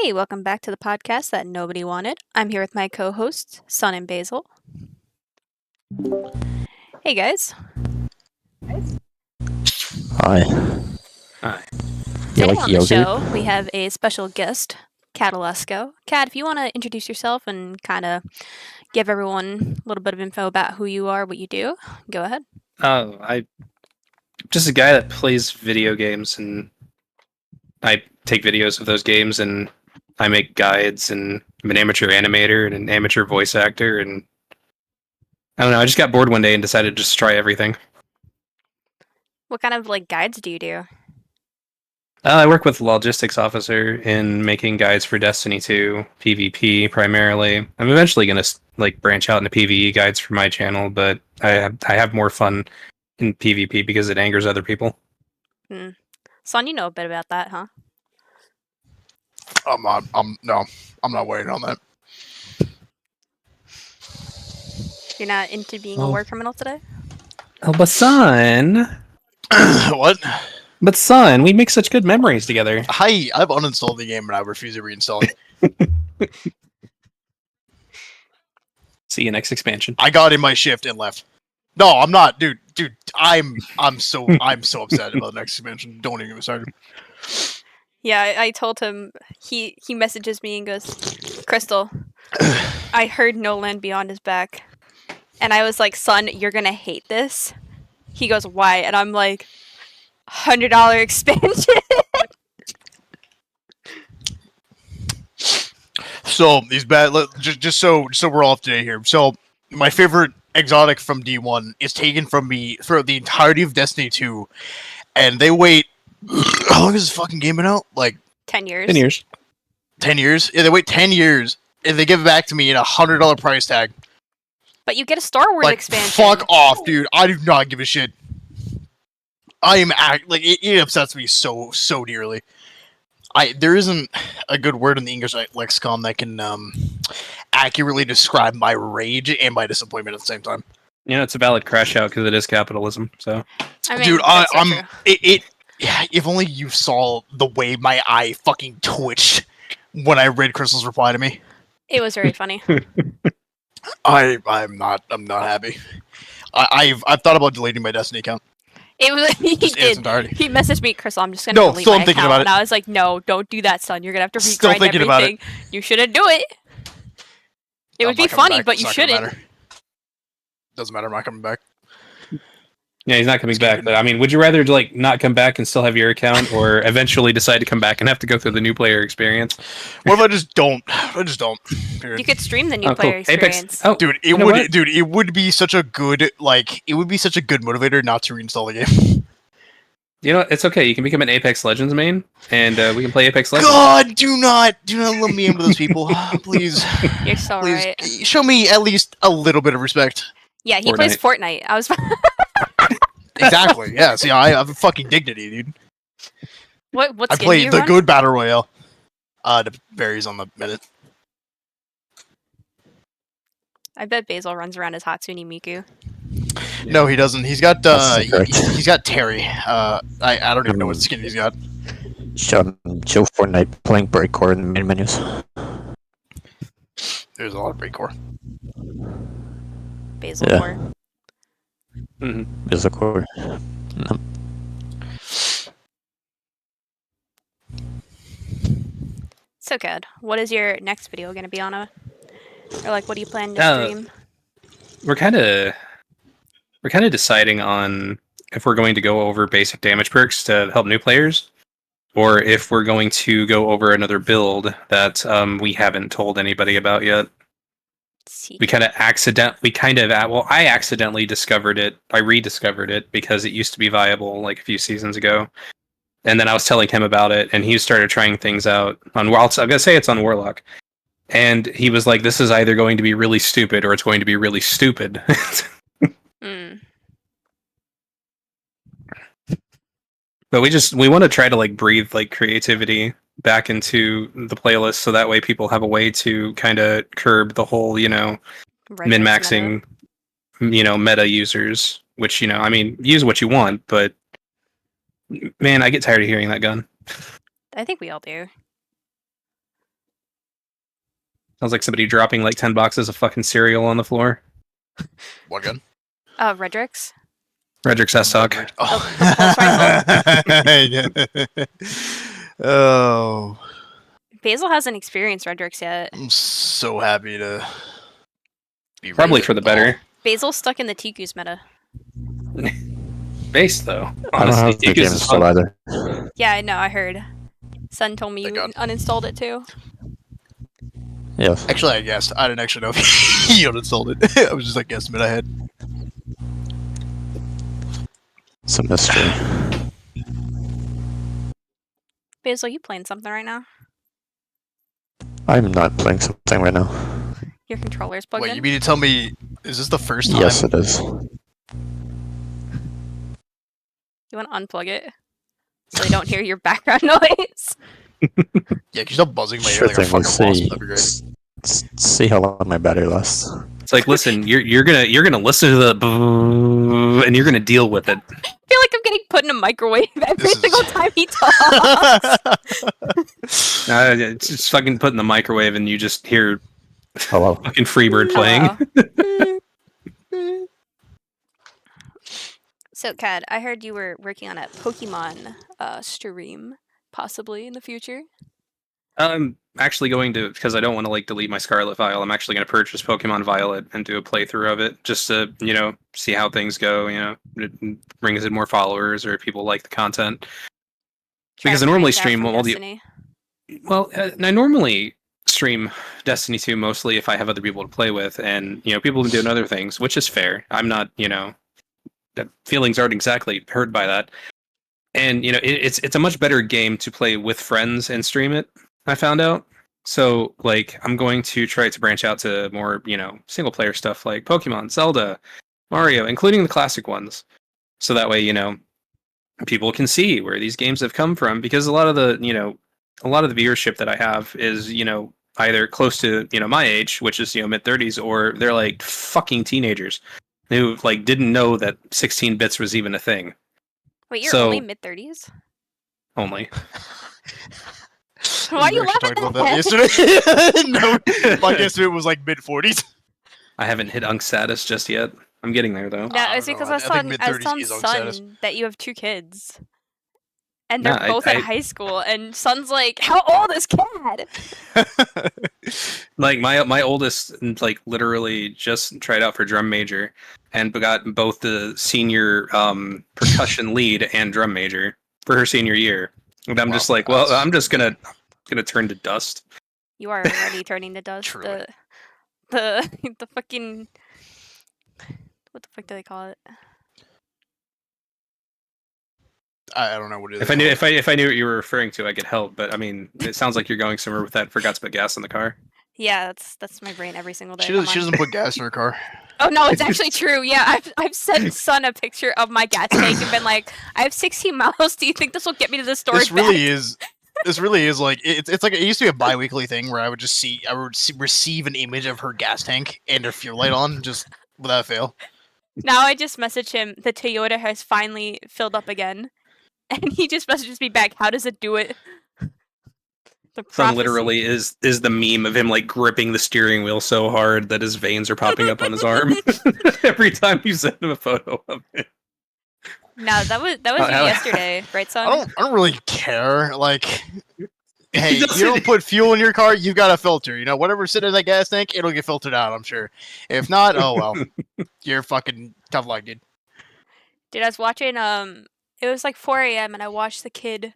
Hey, welcome back to the podcast that nobody wanted. I'm here with my co-hosts, Sun and Basil. Hey guys. Hi. Hi. You Today like on the yogurt? show, we have a special guest, Kat Olesko. Kat, if you want to introduce yourself and kind of give everyone a little bit of info about who you are, what you do, go ahead. I'm just a guy that plays video games, and I take videos of those games, and I make guides, and I'm an amateur animator and an amateur voice actor, and I don't know. I just got bored one day and decided to just try everything. What kind of guides do you do? I work with logistics officer in making guides for Destiny 2 PvP primarily. I'm eventually gonna branch out into PvE guides for my channel, but I have more fun in PvP because it angers other people. Sun, you know a bit about that, huh? I'm not waiting on that. You're not into being a war criminal today? Oh, but son, What? we make such good memories together. Hi, I've uninstalled the game and I refuse to reinstall it. See you next expansion. I got in my shift and left. No, I'm not, dude. I'm so upset about the next expansion. Don't even get me started. Yeah, I told him. He messages me and goes, Crystal, I heard No Land Beyond is back. And I was like, son, you're gonna hate this. He goes, why? And I'm like, $100 expansion. So these bad. Just so we're all up to date here. So my favorite exotic from D1 is taken from me for the entirety of Destiny 2, and they wait. How long has this fucking game been out? Like 10 years. 10 years. 10 years? Yeah, they wait 10 years and they give it back to me in a $100 price tag. But you get a Star Wars Like, expansion. fuck off, dude. I do not give a shit. It upsets me so dearly. There isn't a good word in the English lexicon that can accurately describe my rage and my disappointment at the same time. Yeah, it's a valid crash out because it is capitalism. So, I mean, dude, that's so true. Yeah, if only you saw the way my eye fucking twitched when I read Crystal's reply to me. It was very funny. I'm not happy. I've thought about deleting my Destiny account. It was he Just in its did. entirety. He messaged me, Crystal, I'm just gonna No, delete still my I'm thinking account. about And it. I was like, no, don't do that, son. You're gonna have to Still regrind thinking about everything. You shouldn't do it. It would I'm be not coming funny, back. but It's you not gonna shouldn't. matter. Doesn't matter. I'm not coming back. yeah, he's not coming It's back. good. But I mean, would you rather not come back and still have your account, or eventually decide to come back and have to go through the new player experience? What if I just don't? Period. You could stream the new Oh, cool. player experience. Apex. Oh, Dude, you know what? it would be such a good motivator not to reinstall the game. You know what? It's okay. You can become an Apex Legends main, and we can play Apex Legends. God, do not lump me in with those people, please. You're so Please right. show me at least a little bit of respect. Yeah, he plays Fortnite. I was. Exactly. Yeah. See, I have a fucking dignity, dude. What I skin do play you the run? good battle royale. It varies on the minute. I bet Basil runs around as Hatsune Miku. No, he doesn't. He's got That's correct. he's got Terry. I don't even know what skin he's got. Show Fortnite playing breakcore in the main menus. There's a lot of breakcore. Basil Yeah. Core. Mm-hmm. Is the core. So good. What is your next video going to be on? Or what do you plan to stream? We're kind of deciding on if we're going to go over basic damage perks to help new players, or if we're going to go over another build that we haven't told anybody about yet. See. I accidentally discovered it. I rediscovered it because it used to be viable like a few seasons ago. And then I was telling him about it, and he started trying things out on. Well, I'm gonna say it's on Warlock, and he was like, "This is either going to be really stupid or it's going to be really stupid." But we want to try to breathe creativity back into the playlist, so that way people have a way to kind of curb the whole min-maxing meta users. Which I mean, use what you want, but man, I get tired of hearing that gun. I think we all do. Sounds like somebody dropping like 10 boxes of fucking cereal on the floor. What gun? Redrix. Redrix S talk. The pulse rifle? Oh. Basil hasn't experienced Redrix yet. I'm so happy to be Probably rated. for the better. Basil's stuck in the Tikus meta. Base though. I don't Honestly, have the game Tikus is installed fun. either. Yeah, I know. I heard. Sun told me you Thank God. uninstalled it too. Yes. Actually, I guessed. I didn't actually know if he uninstalled it. I was just like guessing in my head. It's a mystery. Basil, you playing something right now? I'm not playing something right now. Your controller's plugged Wait, in? you mean to tell me, is this the first time? Yes, it is. You want to unplug it? So they don't hear your background noise? Yeah, can you stop buzzing my ear Sure like a thing. We'll fucking wasp? see. That'd be great. See how long my battery lasts. It's like, listen, you're gonna listen to the and you're gonna deal with it. I feel like I'm getting put in a microwave every This is- single time he talks. It's just fucking put in the microwave, and you just hear Hello. fucking Freebird playing. Hello. So, Cad, I heard you were working on a Pokemon stream, possibly in the future. I'm actually going to, because I don't want to like delete my Scarlet file. I'm actually going to purchase Pokemon Violet and do a playthrough of it, just to see how things go. It brings in more followers or people like the content. Try Because to I normally branch out stream from all the Destiny. I normally stream Destiny 2 mostly if I have other people to play with, and people doing other things, which is fair. I'm not feelings aren't exactly hurt by that. And it's a much better game to play with friends and stream it, I found out. So like I'm going to try to branch out to more single player stuff like Pokemon, Zelda, Mario, including the classic ones, so that way people can see where these games have come from, because a lot of the viewership that I have is either close to my age, which is mid-30s, or they're like fucking teenagers who like didn't know that 16 bits was even a thing. Wait, you're So- only mid-30s? Only. Why are you We actually laughing talked at about that? that yesterday. No, my guess it was like mid-40s. I haven't hit Unk status just yet. I'm getting there though. Yeah, I it's don't know, because I I think saw mid-30s is on on status. Sun that you have 2 kids. And they're Nah, both I- at high school, and Sun's like, how old is Cad? Like my oldest like literally just tried out for drum major and got both the senior percussion lead and drum major for her senior year. And I'm Wow, just like, well, that's- I'm just gonna turn to dust. You are already turning to dust. Truly. The fucking... What the fuck do they call it? I don't know what it is. If I knew what you were referring to, I could help. But I mean, it sounds like you're going somewhere with that. Forgot to put gas in the car. Yeah, that's my brain every single day. She Come doesn't, she on. doesn't put gas in her car. Oh no, it's actually true. Yeah, I've sent Sun a picture of my gas tank and been like, I have 16 miles. Do you think this will get me to the storage? This really is. This really is like it's like it used to be a bi-weekly thing where I would receive an image of her gas tank and her fuel light on just without fail. Now I just message him. The Toyota has finally filled up again, and he just messages me back. How does it do it? The Son prophecy. literally is the meme of him like gripping the steering wheel so hard that his veins are popping up on his arm every time you send him a photo of it. No, that was you yesterday, right, Son? I don't really care. Like, hey, He you doesn't- don't put fuel in your car, you've got a filter. You know, whatever's sitting in that gas tank, it'll get filtered out. I'm sure. If not, oh well. You're fucking tough luck, dude. Dude, I was watching. It was like 4 a.m. and I watched the kid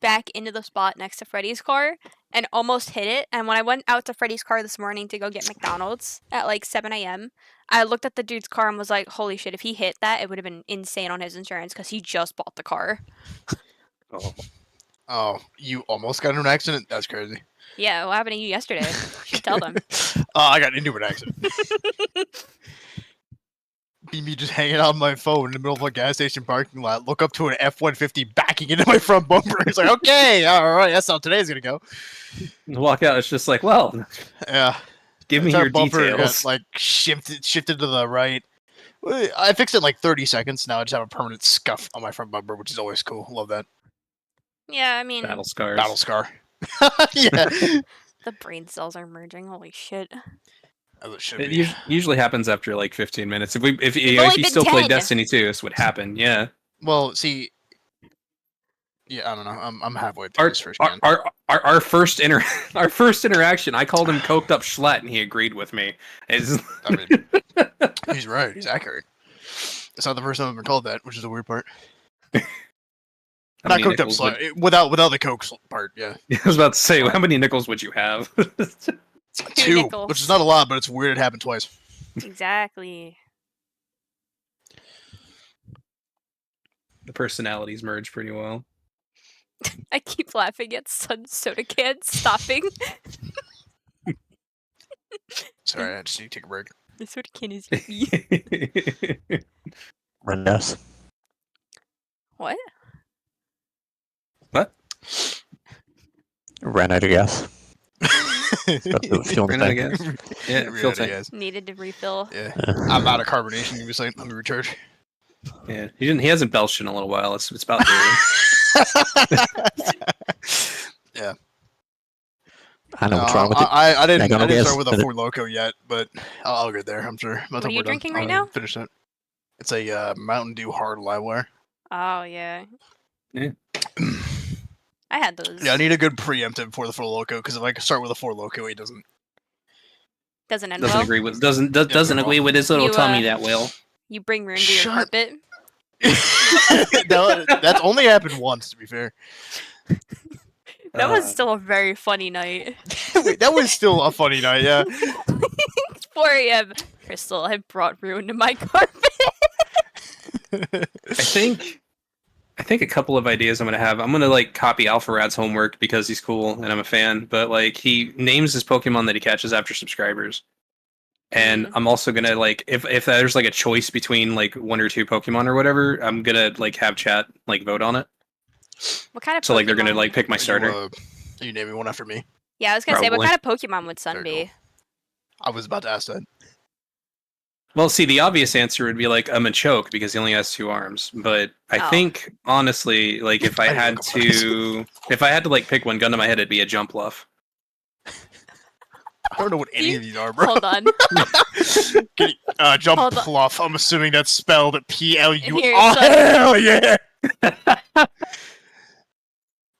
back into the spot next to Freddy's car and almost hit it. And when I went out to Freddy's car this morning to go get McDonald's at like 7 a.m., I looked at the dude's car and was like, holy shit, if he hit that, it would have been insane on his insurance because he just bought the car. Oh. Oh, you almost got into an accident? That's crazy. Yeah, what happened to you yesterday? You should tell them. I got into an accident. Be me just hanging out on my phone in the middle of a gas station parking lot, look up to an F-150 backing into my front bumper. It's like, okay, all right, that's how today's gonna go. Walk out. It's just like, well, Yeah, give me that your bumper details. got, like shifted to the right. Well, I fixed it in like 30 seconds. Now I just have a permanent scuff on my front bumper, which is always cool. Love that. Yeah, I mean, Battle scars. Battle scar. Yeah. The brain cells are merging. Holy shit. As it should It be. usually happens after like 15 minutes. If We've you only been still play 10. Destiny 2, this would happen. Yeah. Well, see, yeah, I don't know. I'm halfway through this first game. Our first our first interaction, I called him coked up schlatt, and he agreed with me. I mean, he's right. He's accurate. It's not the first time I've been called that, which is the weird part. How Not many cooked up nickels slut. Without the coke part, yeah. I was about to say, how many nickels would you have? Two nickels. Which is not a lot, but it's weird it happened twice. Exactly. The personalities merge pretty well. I keep laughing at Sun soda can stopping. Sorry, I just need to take a break. The soda can is me. Rendos. What? What? Ran out of gas. Fuel Ran out of tank. gas. Yeah, Really, fuel tank. yes. Needed to refill. Yeah. I'm out of carbonation. You was like, let me recharge. Yeah, he hasn't belched in a little while. It's about due. Yeah. I know what's wrong with it. I didn't Hang on, I start guess. with a Four Loco yet, but I'll get there. I'm sure. What are you drinking right now? Finish it. It's a Mountain Dew Hard Livewire. Oh yeah. Yeah. I had those. Yeah, I need a good preemptive for the Four Loco because if I start with a Four Loco, he doesn't. Doesn't end Doesn't well. agree with doesn't agree with his little You, tummy that well. You bring ruin to your Shut- carpet. That's only happened once, to be fair. That was still a very funny night. Wait, that was still a funny night, yeah. It's 4 a.m. Crystal, I brought ruin to my carpet. I think a couple of ideas I'm gonna have. I'm gonna like copy Alpha Rad's homework because he's cool and I'm a fan. But like he names his Pokemon that he catches after subscribers. And I'm also gonna like if there's like a choice between like one or two Pokemon or whatever, I'm gonna like have chat like vote on it. What kind of So like they're gonna Pokemon- like pick my starter. Are you naming one after me? Yeah, I was gonna say, what Probably. kind of Pokemon would Sun Very be? I was about to ask that. Well, see, the obvious answer would be like a Machoke because he only has 2 arms. But I Oh. think honestly, like if I I didn't had look up to like pick one gun to my head, it'd be a Jumpluff. I don't know what any of these are, bro. Hold on. Jump Hold on. Pluff. I'm assuming that's spelled P-L-U. Here, Oh, son. hell yeah!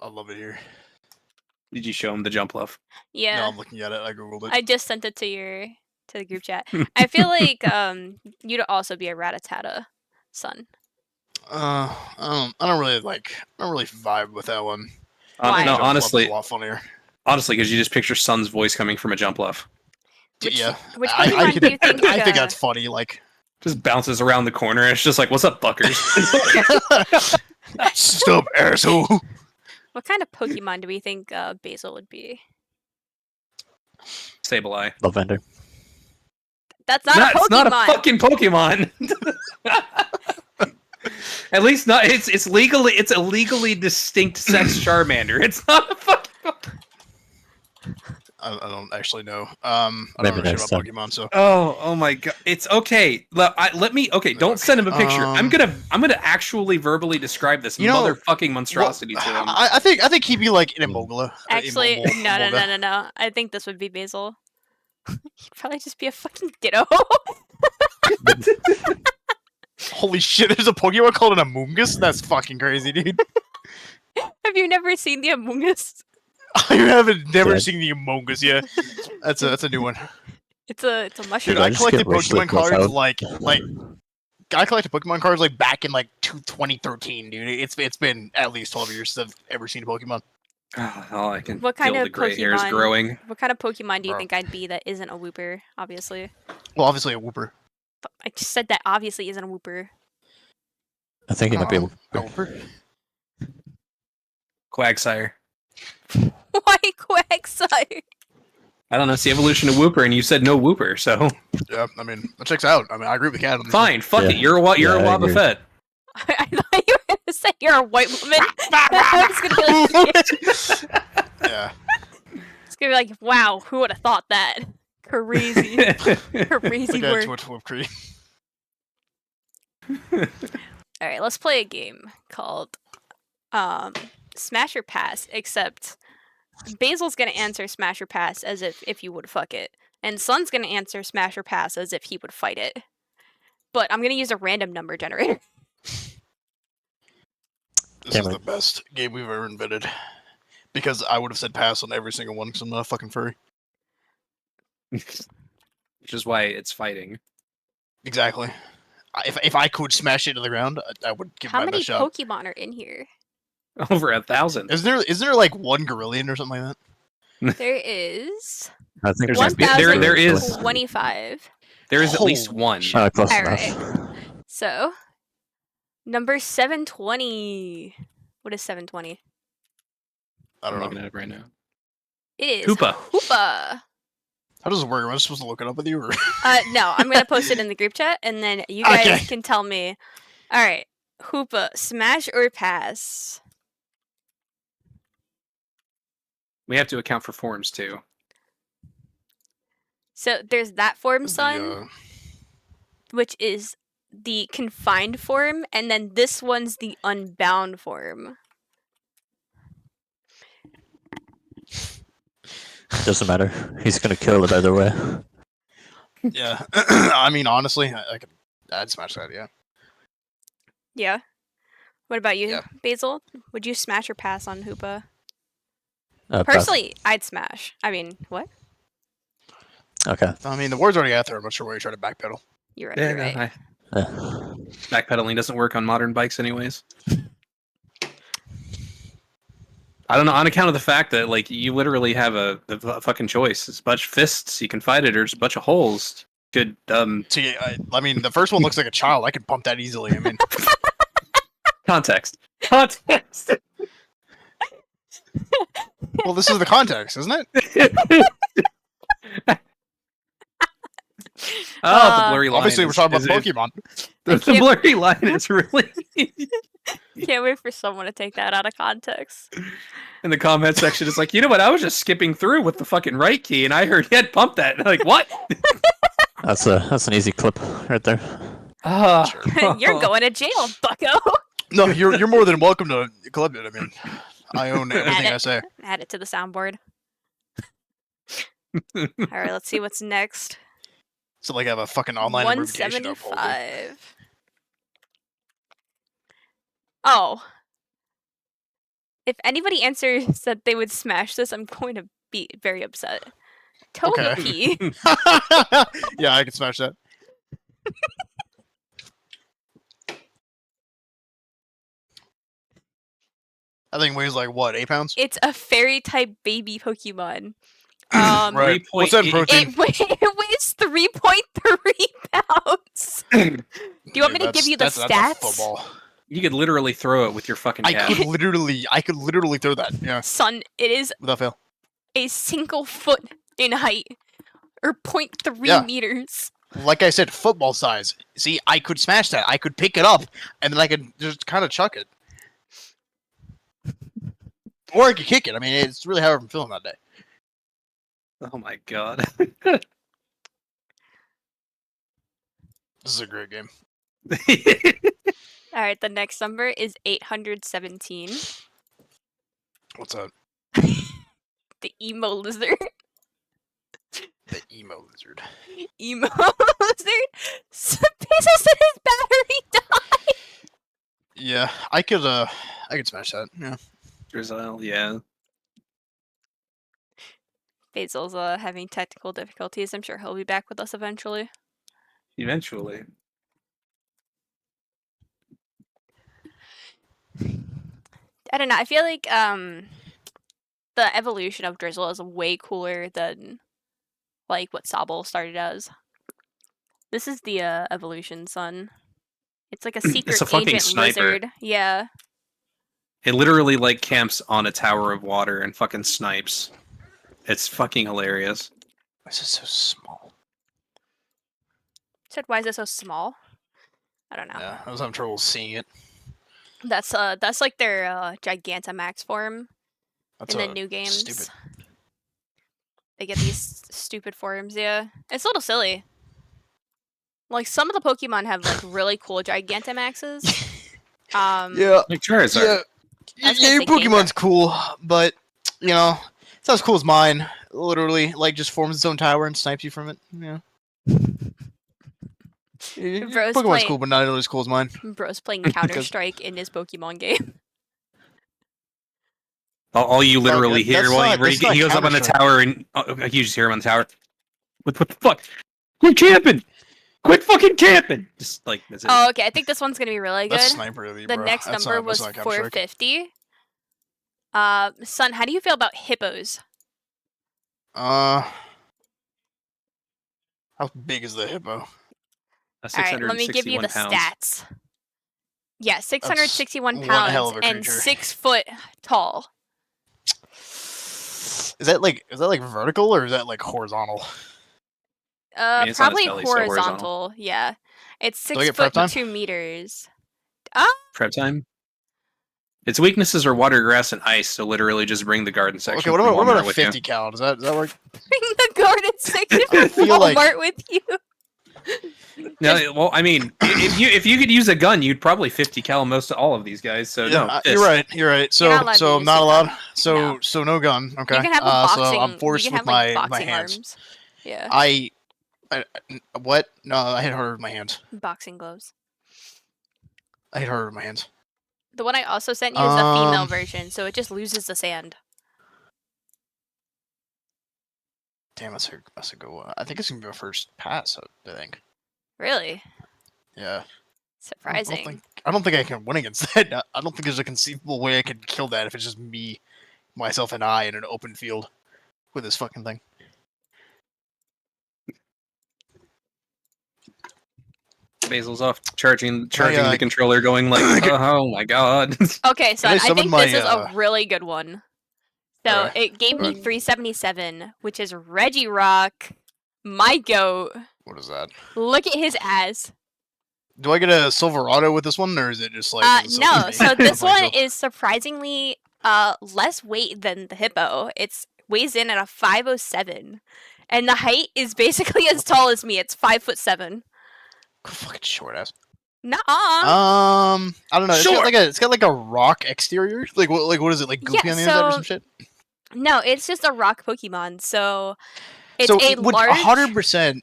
I love it here. Did you show him the Jumpluff? Yeah. No, I'm looking at it. I googled it. I just sent it to the group chat. I feel like you'd also be a Rattata Sun. I don't really vibe with that one. Why? No, Jump Pluff honestly, is a lot funnier. because you just picture Sun's voice coming from a Jumpluff. Yeah, Which I Pokemon do you think? I think that's funny. Like, Just bounces around the corner. And it's just like, "What's up, buckers?" stop, asshole. What kind of Pokemon do we think Basil would be? Sableye. Lavender. That's not a Pokemon. It's not a fucking Pokemon. At least not. It's legally. It's a legally distinct sex Charmander. It's not a fucking. I don't actually know. I Maybe don't know shit next about time. Pokemon, so. Oh my god! It's okay. Let me. Okay, don't send him a picture. I'm gonna actually verbally describe this You know, motherfucking monstrosity to him. I think he'd be like an Imola. Actually, Imolga. no. I think this would be Basil. He'd probably just be a fucking Ditto. Holy shit! There's a Pokemon called an Amoonguss. That's fucking crazy, dude. Have you never seen the Among Us? I haven't never Dead. seen the Amoonguss yet. That's a new one. It's a mushroom. Dude, I just collected get Rush Pokemon Lick without- cards like I collected Pokemon cards like back in like 2013, dude. It's been at least 12 years since I've ever seen a Pokemon. Oh, I can What kind feel of the gray hairs Pokemon- growing. What kind of Pokemon do you Bro. think I'd be that isn't a Wooper? Obviously, Well, obviously a Wooper. but I just said that obviously isn't a Wooper. I think it might be A a Wooper. Quagsire. Why Quagsire? I don't know. It's the evolution of Wooper, and you said no Wooper, so Yeah, I mean that checks out. I mean, I agree with Cat on this. fine. Fuck Yeah. it. You're a Yeah, I Wobba agree. Fett. I thought you were gonna say you're a white woman. I was gonna be like, Yeah. it's gonna be like, wow, who would have thought that? Crazy, crazy Look at word. Twitch Whip Creek. All right, let's play a game called Smash or Pass. Except Basil's gonna answer Smash or Pass as if you would fuck it, and Sun's gonna answer Smash or Pass as if he would fight it. But I'm gonna use a random number generator. This is the best game we've ever invented. Because I would have said pass on every single one because I'm not a fucking furry. Which is why it's fighting. Exactly. If I could smash it to the ground, I would give How my many best shot. Pokemon are in here? Over 1,000. Is there like 1 Gorillion or something like that? There is I think There's there is 1,025. there is at least Holy one. shit. close All enough. So, number 720. What is 720? I I'm don't looking know. at it right now. It is Hoopa. Hoopa. How does it work? Am I supposed to look it up with you? Or? No, I'm gonna post it in the group chat, and then you guys Okay. can tell me. All right, Hoopa, smash or pass? We have to account for forms too. So there's that form, son, The, which is the confined form, and then this one's the unbound form. Doesn't matter. He's gonna kill it either way. yeah. I mean, honestly, I'd smash that, yeah. Yeah. What about you, Yeah. Basil? Would you smash or pass on Hoopa? Pass. Personally, I'd smash. I mean, what? Okay. I mean, the word's already out there. I'm not sure why you're trying to backpedal. You're right. You're right. Yeah. Backpedaling doesn't work on modern bikes anyways. I don't know, on account of the fact that like you literally have a fucking choice. It's a bunch of fists, you can fight it, or it's a bunch of holes. Could See, I mean, the first one looks like a child. I could pump that easily. I mean, context. well, this is the context, isn't it? The blurry line. Obviously, we're talking about is- Pokemon. The blurry line is really Can't wait for someone to take that out of context. in the comment section. It's like, you know what? I was just skipping through with the fucking right key, and I heard he had pumped that. Like, what? That's an easy clip right there. You're going to jail, bucko. No, you're more than welcome to club it. I mean, I own everything Add I it. say. Add it to the soundboard. All right, let's see what's next. So, like, I have a fucking online abbreviation of Pokemon. 175. Oh. If anybody answers that they would smash this, I'm going to be very upset. Togepi. Yeah, I can smash that. I think weighs like what, 8 pounds? It's a fairy type baby Pokemon. Right. What's that in 3.8. protein? It weighs 3.3 pounds. Do you want me to give you the That's a stats? football. You could literally throw it with your fucking I calf. could literally throw that. Yeah, Son, it is without fail. a single foot in height. Or 0.3 Yeah. meters. Like I said, football size. See, I could smash that. I could pick it up, and then I could just kind of chuck it. Or I could kick it. I mean, it's really however I'm feeling that day. Oh my god. This is a great game. Alright, the next number is 817. What's up? The emo lizard. The emo lizard. Emo lizard? Basil said his battery died! Yeah, I could smash that. Yeah. Drizzle, yeah. Basil's having technical difficulties. I'm sure he'll be back with us eventually. Eventually. I don't know. I feel like the evolution of Drizzle is way cooler than like what Sobble started as. This is the evolution, son. It's like a secret a fucking agent sniper. lizard. Yeah. It literally like camps on a tower of water and fucking snipes. It's fucking hilarious. Why is it so small? Said, why is it so small? I don't know. Yeah, I was having trouble seeing it. That's like their Gigantamax form That's in the new games. Stupid. They get these stupid forms, yeah. It's a little silly. Like some of the Pokemon have like really cool Gigantamaxes. Yeah. Like Charizard. Yeah. I was Yeah, gonna say Pokemon's cool, but you know, not as cool as mine. Literally, like, just forms its own tower and snipes you from it. Yeah. Bro's Pokemon's playing- cool, but not nearly as cool as mine. Bro's playing Counter-Strike in his Pokemon game. All you literally Fuck, that's hear while not- that's not he goes up on the Counter-Strike. tower and you just hear him on the tower. What the fuck? Quit camping! Quit fucking camping! Just like that's it. Oh, okay. I think this one's gonna be really good. That's sniper elite, The bro. next That's number not- was that's not Counter-Strike. 450. Son, how do you feel about hippos? How big is the hippo? All right, let me give you the 661 pounds. stats. Yeah, 661 one pounds hell of a and creature. 6 foot tall. Is that like vertical or is that like horizontal? mean, it's on its Probably belly, so horizontal. horizontal. Yeah, it's I 6 get prep foot time? 2 meters. Prep time. Its weaknesses are water, grass, and ice. So literally, just bring the garden section. Okay, what from about Walmart a with you. 50 cal? Does that work? Bring the garden section I from feel like- Walmart with you. No, well, I mean, if you could use a gun, you'd probably 50 cal most of all of these guys. So no, you're fist. right. You're right. So not allowed to I'm use not the allowed. gun. So No. so no gun. Okay. You can have a boxing. So I'm forced you can with have like my boxing hands. arms. Yeah, I what? No, I hit harder with my hands. boxing gloves. I hit harder with my hands. The one I also sent you is the female Um, version, so it just loses the sand. Damn, that's a good one. I think it's gonna be my first pass. I think. Really Yeah. surprising. I don't think I can win against that. I don't think there's a conceivable way I could kill that if it's just me, myself, and I in an open field with this fucking thing. Basil's off charging I- the controller, going like, oh my god. Okay, so Can I I summon think my, this is a really good one. So Okay. it gave me Alright. 377, which is Reggie Rock, my goat. What is that? Look at his ass. Do I get a Silverado with this one, or is it just like? is it No, something- so this something one cool? is surprisingly less weight than the hippo. It's weighs in at a 507, and the height is basically as tall as me. It's 5'7". Fucking short ass. Nuh-uh. I don't know. Sure. It's got like a rock exterior. Like what is it? Like goofy Yeah, on the inside or so some shit? No, it's just a rock Pokemon. So it's So a it would large. 100%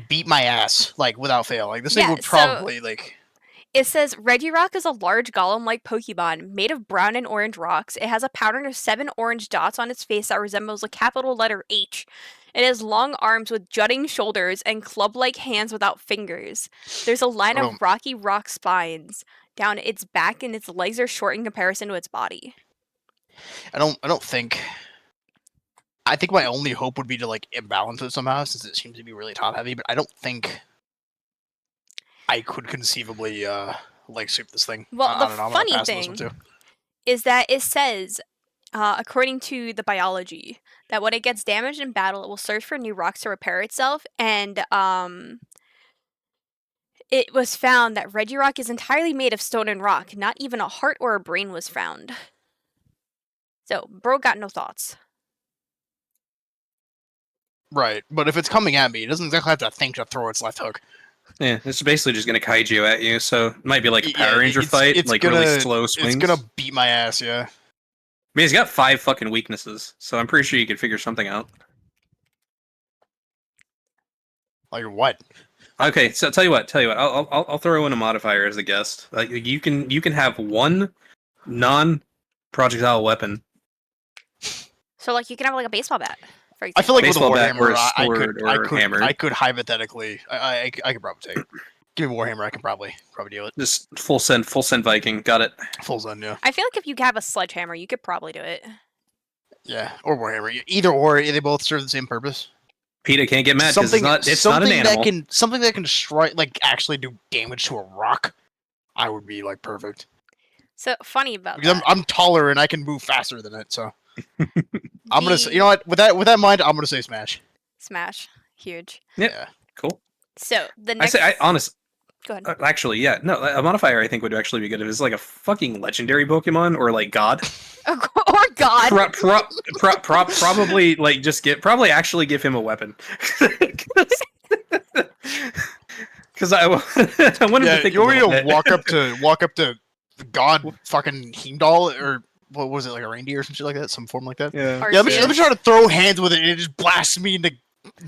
beat my ass like without fail. Like this thing Yeah, would so- probably like. It says Regirock is a large golem-like Pokemon made of brown and orange rocks. It has a pattern of 7 orange dots on its face that resembles a capital letter H. It has long arms with jutting shoulders and club-like hands without fingers. There's a line Oh. of rocky rock spines down its back, and its legs are short in comparison to its body. I don't think. I think my only hope would be to like imbalance it somehow, since it seems to be really top heavy. But I don't think I could conceivably like sweep this thing. Well, I the don't know, I'm gonna funny pass on this one thing too. is that it says, according to the biology, that when it gets damaged in battle, it will search for new rocks to repair itself, and it was found that Regirock is entirely made of stone and rock. Not even a heart or a brain was found. So, bro got no thoughts. Right, but if it's coming at me, it doesn't exactly have to think to throw its left hook. Yeah, it's basically just gonna kaiju at you. So it might be like a Yeah, Power Ranger fight, it's like gonna, really slow swings. It's gonna beat my ass, yeah. I mean, he's got 5 fucking weaknesses, so I'm pretty sure you could figure something out. Like what? Okay, so tell you what, I'll throw in a modifier as a guest. Like you can have one non-projectile weapon. So, like, you can have, like, a baseball bat, for I feel like with a Baseball bat warhammer, or a I sword or hammer. I could hypothetically, I could probably take it. Give me warhammer, I can probably deal it. Just full send Viking. Got it. Full zone, yeah, I feel like if you have a sledgehammer, you could probably do it. yeah, or warhammer, either or, they both serve the same purpose. PETA can't get mad because it's not an something animal. something that can strike, like actually do damage to a rock. I would be like perfect So, funny about because that. I'm taller and I can move faster than it. So I'm gonna say, you know what? With that in mind, I'm gonna say smash. Smash. Huge. Yep. Yeah. Cool. So, the I next... say, honest. Go ahead. Actually, yeah, no, a modifier I think would actually be good if it's like a fucking legendary Pokemon or like God. or God. Probably like probably actually give him a weapon. Because I wanted to Yeah, think you want me a little to bit. walk up to God fucking Heimdall or what was it, like a reindeer or some shit like that, some form like that. Yeah. Yeah, let me Arceus. try to throw hands with it, and it just blasts me into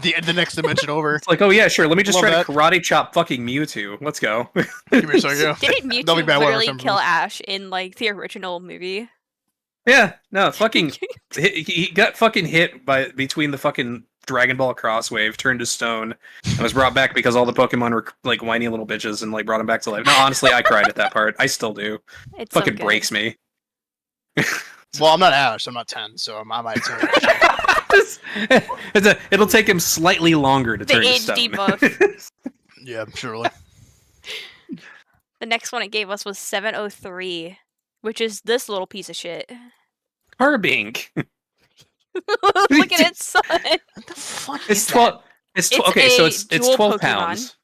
the next dimension over. It's like, oh yeah, sure. Let me just Love try that. to karate chop fucking Mewtwo. Let's go. Give me a second. Yeah. Didn't That'll be Mewtwo bad literally weather kill Ash in like the original movie? Yeah, no, fucking. He got fucking hit by between the fucking Dragon Ball Crosswave, turned to stone, and was brought back because all the Pokemon were like whiny little bitches and like brought him back to life. No, honestly, I cried at that part. I still do. It's so Fucking good. breaks me. Well, I'm not Ash. I'm not 10, so I might say It'll take him slightly longer to The turn to HD stone. buff. yeah, surely. The next one it gave us was 703, which is this little piece of shit. Carbink. Look at its son. What the fuck It's is 12. It's It's okay. So a it's dual 12 Pokemon. pounds.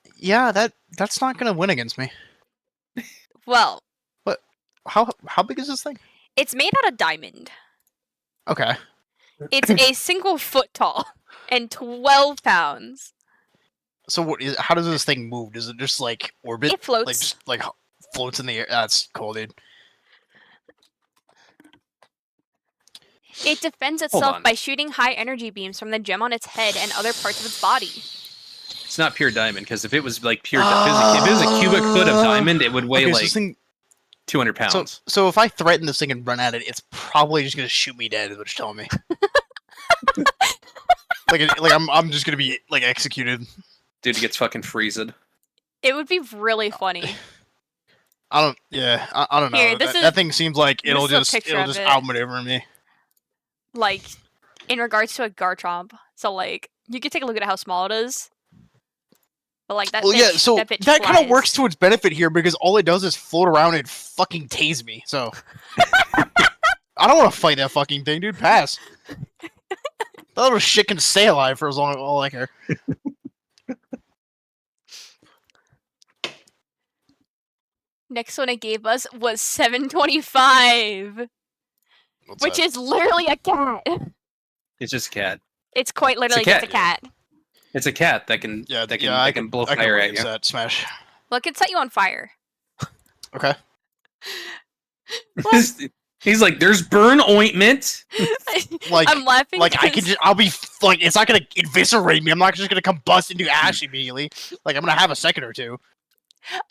that? Yeah, that's not gonna win against me. Well, How big is this thing? it's made out of diamond. Okay. It's a single foot tall and 12 pounds. So what is? How does this thing move? Does it just like orbit? It floats. Like just like floats in the air. That's cool, dude. It defends Hold itself on. by shooting high energy beams from the gem on its head and other parts of its body. It's not pure diamond because if it was like pure, if it was a cubic foot of diamond, it would weigh Okay, so like this thing, 200 pounds. so if I threaten this thing and run at it, it's probably just gonna shoot me dead. Is what you're telling me? like I'm just gonna be like executed. Dude, it gets fucking freezed. It would be really funny. I don't. Yeah, I don't know. Here, this That thing seems like this it'll is a just picture of it. outmaneuver me. Like, in regards to a Garchomp. So, like, you can take a look at how small it is. But, like, that Well, bitch, yeah. So that bitch that kind of flies. works to its benefit here because all it does is float around and fucking tase me. So I don't want to fight that fucking thing, dude. Pass. That little shit can stay alive for as long as all I care. Next one it gave us was 725, What's which that? is literally a cat. It's just a cat. It's quite literally cat. just a cat. It's a cat that can I can blow I can fire at raise you. that smash. Well, it can set you on fire. Okay. He's like, there's burn ointment. Like, I'm laughing. like I can 'cause just, I'll be like, it's not gonna eviscerate me. I'm not just gonna combust into ash immediately. Like I'm gonna have a second or two.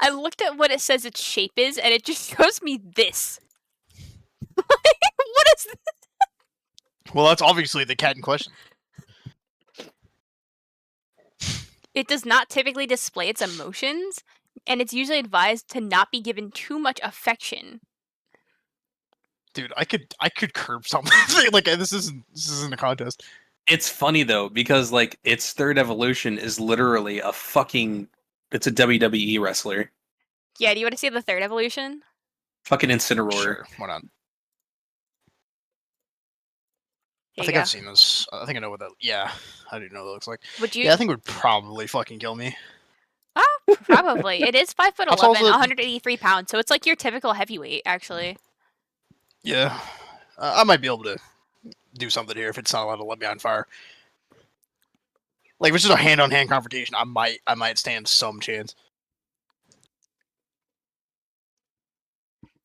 I looked at what it says its shape is, and it just shows me this. What is this? Well, that's obviously the cat in question. It does not typically display its emotions, and it's usually advised to not be given too much affection. Dude, I could curb something. Like this isn't a contest. It's funny though because like its third evolution is literally a fucking. It's a WWE wrestler. Yeah, do you want to see the third evolution? Fucking Incineroar. Sure, why not? Here I you think go. I've seen this. I think I know what that. Yeah, I do know what it looks like. Would you? Yeah, I think it would probably fucking kill me. Probably. It is 5'11", How tall is it? 183 pounds, so it's like your typical heavyweight, actually. Yeah, I might be able to do something here if it's not allowed to let me on fire. Like if it's just a hand-on-hand confrontation, I might stand some chance.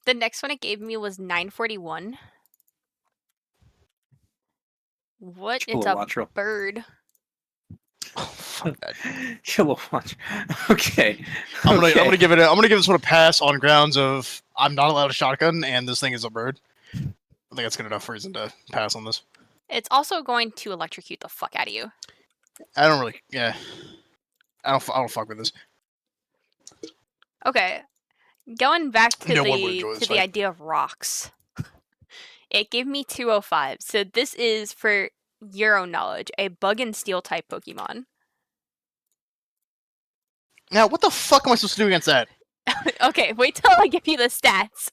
The next one it gave me was 941. What? It's a Kilowattrel. bird. Oh, fuck that. Kilowatt. Okay. I'm Okay. gonna give this one a pass on grounds of I'm not allowed a shotgun and this thing is a bird. I think that's good enough reason to pass on this. It's also going to electrocute the fuck out of you. I don't really, yeah. I don't fuck with this. Okay. Going back to No one would enjoy this the fight. idea of rocks. It gave me 205. So this is, for your own knowledge, a bug and steel type Pokemon. Now, what the fuck am I supposed to do against that? Okay, wait till I give you the stats.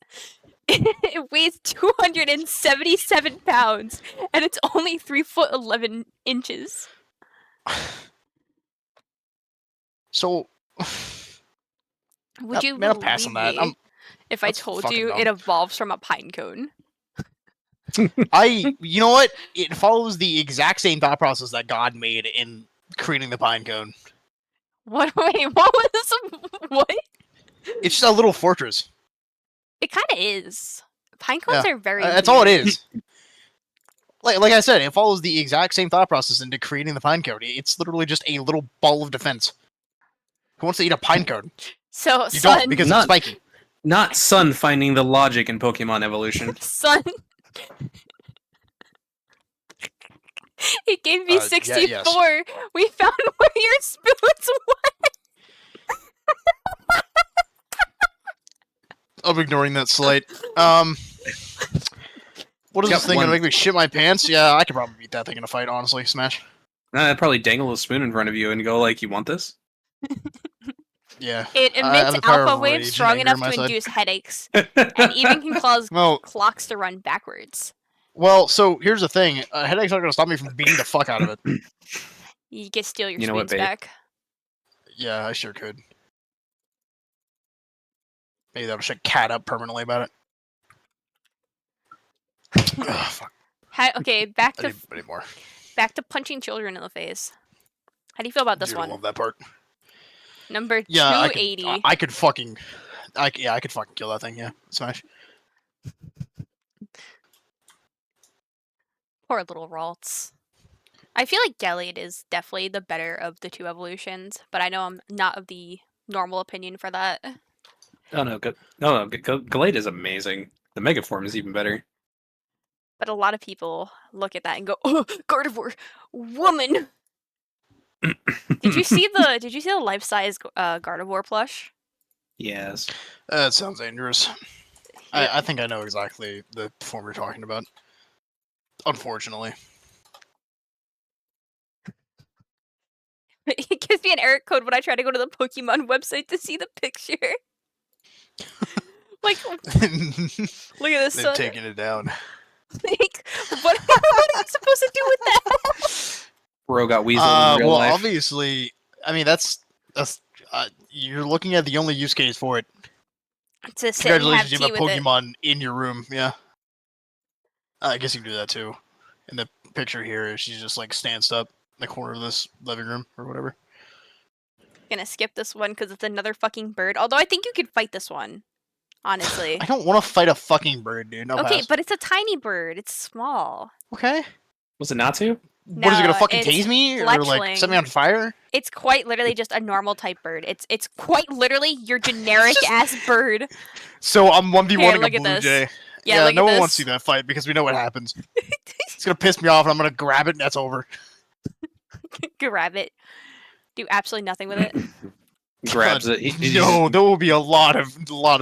It weighs 277 pounds, and it's only 3'11" inches. So, Would you man, I'll pass on believe that. me if I that's told fucking you dumb. it evolves from a pine cone? you know what? It follows the exact same thought process that God made in creating the pine cone. What? Wait, what was what? It's just a little fortress. It kind of is, Pinecones are very. That's all it weird. is. Like I said, it follows the exact same thought process into creating the pine cone. It's literally just a little ball of defense. Who wants to eat a pine cone? So You Sun, don't, because Not- it's spiky. Not Sun finding the logic in Pokemon evolution. Sun. He gave me Yeah, 64. yes. We found where your spoons went. I'm ignoring that slight. What is Got this thing one. gonna make me shit my pants? Yeah, I could probably beat that thing in a fight, honestly. Smash. I'd probably dangle a spoon in front of you and go like, "You want this?" Yeah. It I have emits the power alpha of waves rage and strong anger on enough my to side. induce headaches, and even can cause Well, clocks to run backwards. so here's the thing. Headaches aren't gonna stop me from beating the fuck out of it. You can steal your You know what, spoons babe? back. Yeah, I sure could. Maybe that'll shut Cat up permanently about it. Ugh, fuck. Okay, back I to need more. punching children in the face. How do you feel about this Dude, I one? love that part. Number Yeah, 280. I could fucking kill that thing. Yeah, smash. Poor little Ralts. I feel like Gallade is definitely the better of the two evolutions, but I know I'm not of the normal opinion for that. Oh no, Glade is amazing. The Mega Form is even better. But a lot of people look at that and go, "Oh, Gardevoir, woman." Did you see the life-size Gardevoir plush? Yes. That sounds dangerous. It, I think I know exactly the form you're talking about. Unfortunately. it gives me an error code when I try to go to the Pokemon website to see the picture. Like, look at this. They've taken it down. Like, what are you supposed to do with that? Bro got weaseled in real Well, life. obviously, I mean that's you're looking at the only use case for it. To sit and have Congratulations, you tea have a with it. Pokemon in your room. Yeah, I guess you can do that too. In the picture here, she's just like stanced up in the corner of this living room or whatever. Gonna skip this one because it's another fucking bird. Although I think you could fight this one, honestly. I don't want to fight a fucking bird, dude. No Okay, pass. but it's a tiny bird. It's small. Okay. Was it not to? What is it gonna No, fucking it's tase me or like Fletchling. set me on fire? It's quite literally just a normal type bird. It's quite literally your generic ass bird. So I'm 1v1ing Here, a look at blue this. jay. Yeah, look no at one this. wants to see that fight because we know what happens. It's gonna piss me off, and I'm gonna grab it, and that's over. Grab it. Do absolutely nothing with it. Grabs God, it. No, there will be a lot of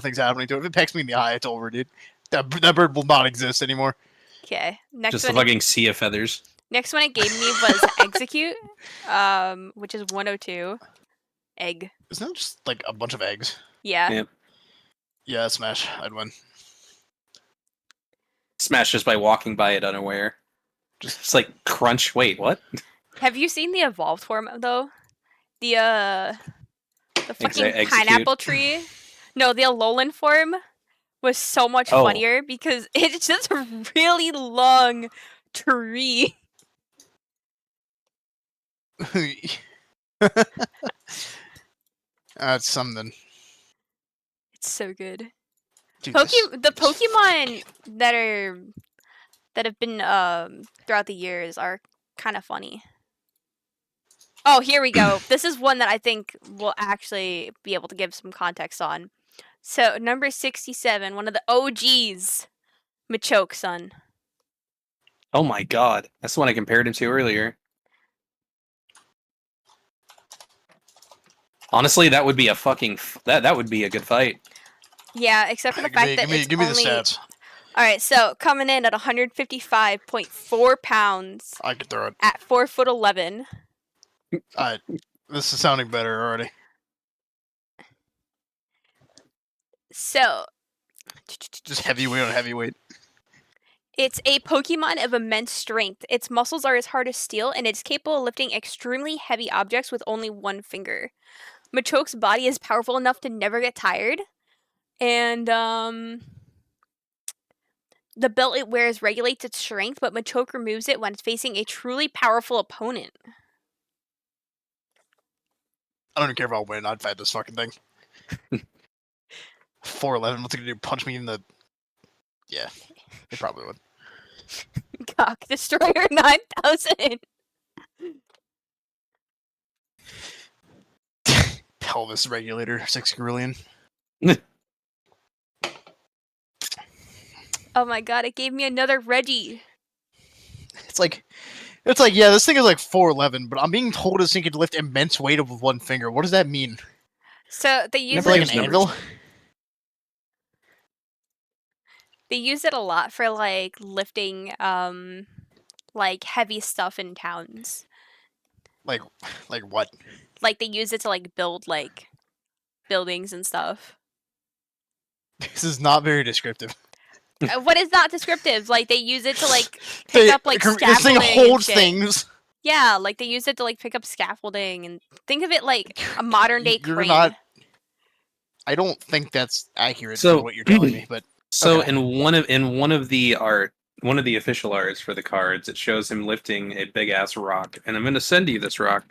things happening to it. If it pecks me in the eye, it's over, dude. That bird will not exist anymore. Okay. Next Just a one. fucking sea of feathers. Next one it gave me was execute, which is 102. Egg. Isn't that just like a bunch of eggs? Yeah. Yeah. Yeah, smash. I'd win. Smash just by walking by it unaware. Just like crunch. Wait, what? Have you seen the evolved form though? The fucking Execute. pineapple tree. No, the Alolan form was so much Oh. funnier because it's just a really long tree. That's something. It's so good. Dude, The Pokemon that have been throughout the years are kind of funny. Oh, here we go. This is one that I think we'll actually be able to give some context on. So, number 67, one of the OGs, Machoke, son. Oh my god. That's the one I compared him to earlier. Honestly, that would be a fucking that would be a good fight. Yeah, except for the fact that it's give me only... the stats. Alright, so coming in at 155.4 pounds I could throw it. at 4'11". This is sounding better already. So, Just heavyweight on heavyweight. it's a Pokemon of immense strength. Its muscles are as hard as steel, and it's capable of lifting extremely heavy objects with only one finger. Machoke's body is powerful enough to never get tired, and the belt it wears regulates its strength, but Machoke removes it when it's facing a truly powerful opponent. I don't even care if I'll win. I'd fight this fucking thing. 4'11". What's it gonna do? Punch me in the Yeah, they probably would. Cock Destroyer 9000. Pelvis regulator 6 grillion. Oh my god, it gave me another Reggie. It's like, yeah, this thing is like 4'11", but I'm being told this thing can lift immense weight with one finger. What does that mean? So they use Never Like it. an anvil? They use it a lot for like lifting, like heavy stuff in towns. Like what? Like they use it to like build like buildings and stuff. This is not very descriptive. What is not descriptive? Like they use it to like pick up like This scaffolding. thing holds and shit. things. Yeah, like they use it to like pick up scaffolding and think of it like a modern day You're crane. not. I don't think that's accurate So- for what you're telling me, but So Okay. in one of the official arts for the cards, it shows him lifting a big ass rock, and I'm gonna send you this rock.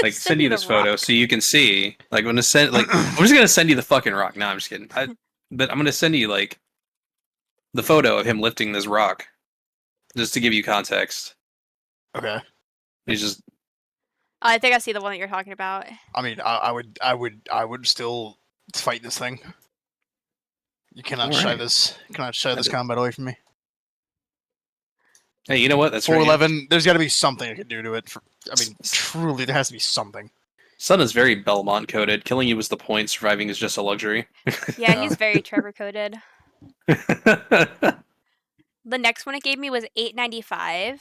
Like send you the this photo rock. so you can see. Like I'm gonna send I'm just gonna send you the fucking rock. No, I'm just kidding. But I'm gonna send you like the photo of him lifting this rock, just to give you context. okay. He's just I think I see the one that you're talking about. I mean, I would still fight this thing. You cannot shy Alright. this. You cannot shy I this did. combat away from me. hey, you know what? That's right. 411. There's got to be something I could do to it. I mean, truly, there has to be something. Sun is very Belmont coded. Killing you is the point. Surviving is just a luxury. Yeah, he's very Trevor coded. The next one it gave me was $8.95,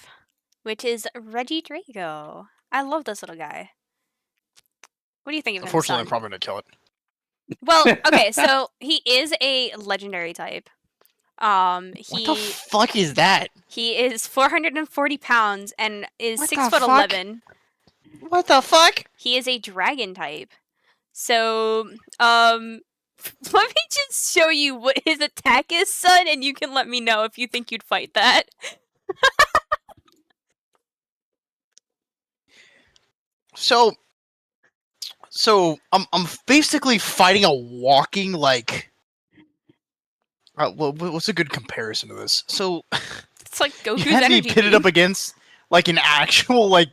which is Reggie Drago. I love this little guy. What do you think of him, Unfortunately, I'm son? probably gonna kill it. Well, okay, so he is a legendary type. What the fuck is that? He is 440 pounds and is What 6 the foot fuck? 11. What the fuck? He is a dragon type. So, let me just show you what his attack is, son, and you can let me know if you think you'd fight that. So I'm basically fighting a walking like. Well, what's a good comparison to this? So It's like you Goku's had me energy. pitted beam. up against like an actual like.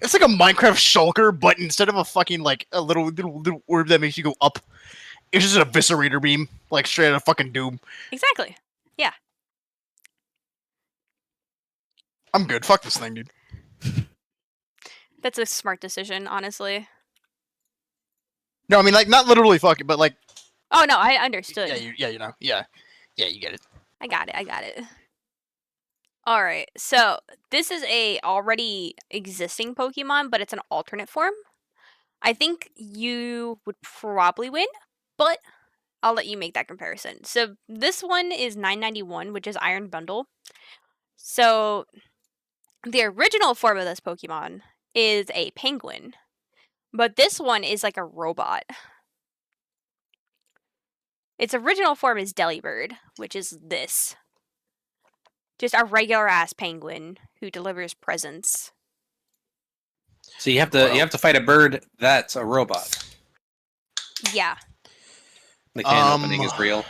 It's like a Minecraft shulker, but instead of a fucking like a little orb that makes you go up, it's just an eviscerator beam, like straight out of fucking Doom. Exactly. I'm good. Fuck this thing, dude. That's a smart decision, honestly. No, I mean like not literally fuck it, but like Oh no, I understood. you know, yeah, you get it. I got it. Alright, so this is a already existing Pokemon, but it's an alternate form. I think you would probably win, but I'll let you make that comparison. So this one is $9.91, which is Iron Bundle. So the original form of this Pokemon is a penguin, but this one is like a robot. Its original form is Delibird, which is this. Just a regular ass penguin who delivers presents. So you have to fight a bird that's a robot. Yeah. The can opening is real.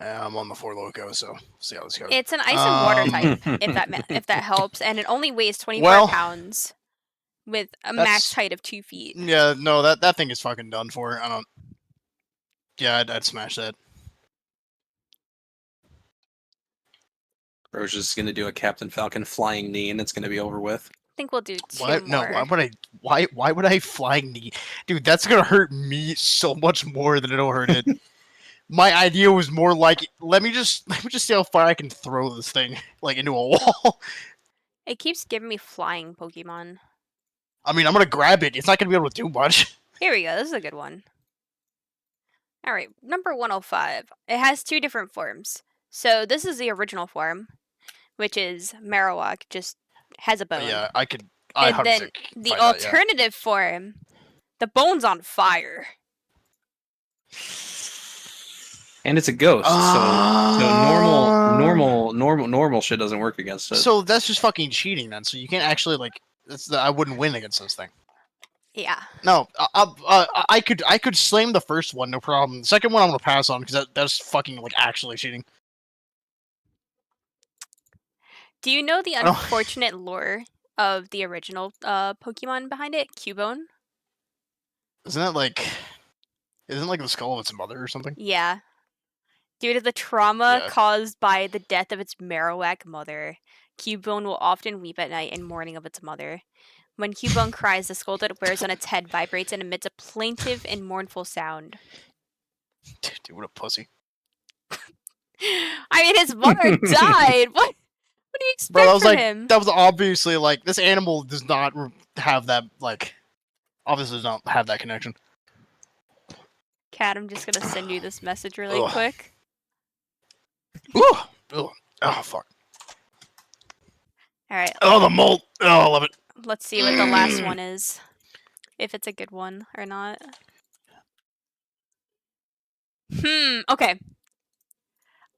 I'm on the Four Loko, so see how this goes. It's an ice and water type, if that helps, and it only weighs 24 pounds with a max height of 2 feet. Yeah, no, that thing is fucking done for. I don't. Yeah, I'd smash that. Bro's just gonna do a Captain Falcon flying knee, and it's gonna be over with. I think we'll do 2 What? No, more. why would I flying knee? Dude, that's gonna hurt me so much more than it'll hurt it. My idea was more like, let me just see how far I can throw this thing like into a wall. It keeps giving me flying Pokemon. I mean, I'm gonna grab it. It's not gonna be able to do much. Here we go. This is a good one. Alright, number 105. It has 2 different forms. So this is the original form, which is Marowak, just has a bone. Yeah, I could. And then the alternative form, the bone's on fire. And it's a ghost, so normal shit doesn't work against it. So that's just fucking cheating then. So you can't actually like. I wouldn't win against this thing. Yeah. No, I could slam the first one, no problem. The second one I'm gonna pass on because that's fucking like actually cheating. Do you know the I don't- unfortunate lore of the original Pokemon behind it, Cubone? Isn't like the skull of its mother or something? Yeah. Due to the trauma Yeah. caused by the death of its Marowak mother, Cubone will often weep at night in mourning of its mother. When Cubone cries, the skull that it wears on its head vibrates and emits a plaintive and mournful sound. Dude, what a pussy. I mean, his mother died. What do you Bro, expect from him? that was obviously like this animal does not have that obviously does not have that connection. Kat, I'm just gonna send you this message really Ugh. quick. Ooh, ugh. Oh fuck. All right, Oh, the molt. Oh, I love it. let's see what the last one is. If it's a good one or not. Okay.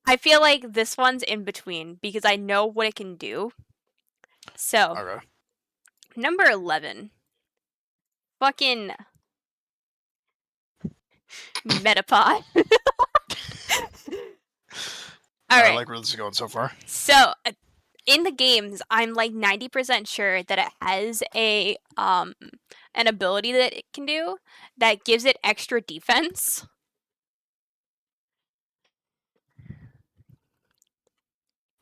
I feel like this one's in between because I know what it can do. So, Okay. number 11. Fucking Metapod. I Alright, like where this is going so far. so in the games, I'm like 90% sure that it has an ability that it can do that gives it extra defense.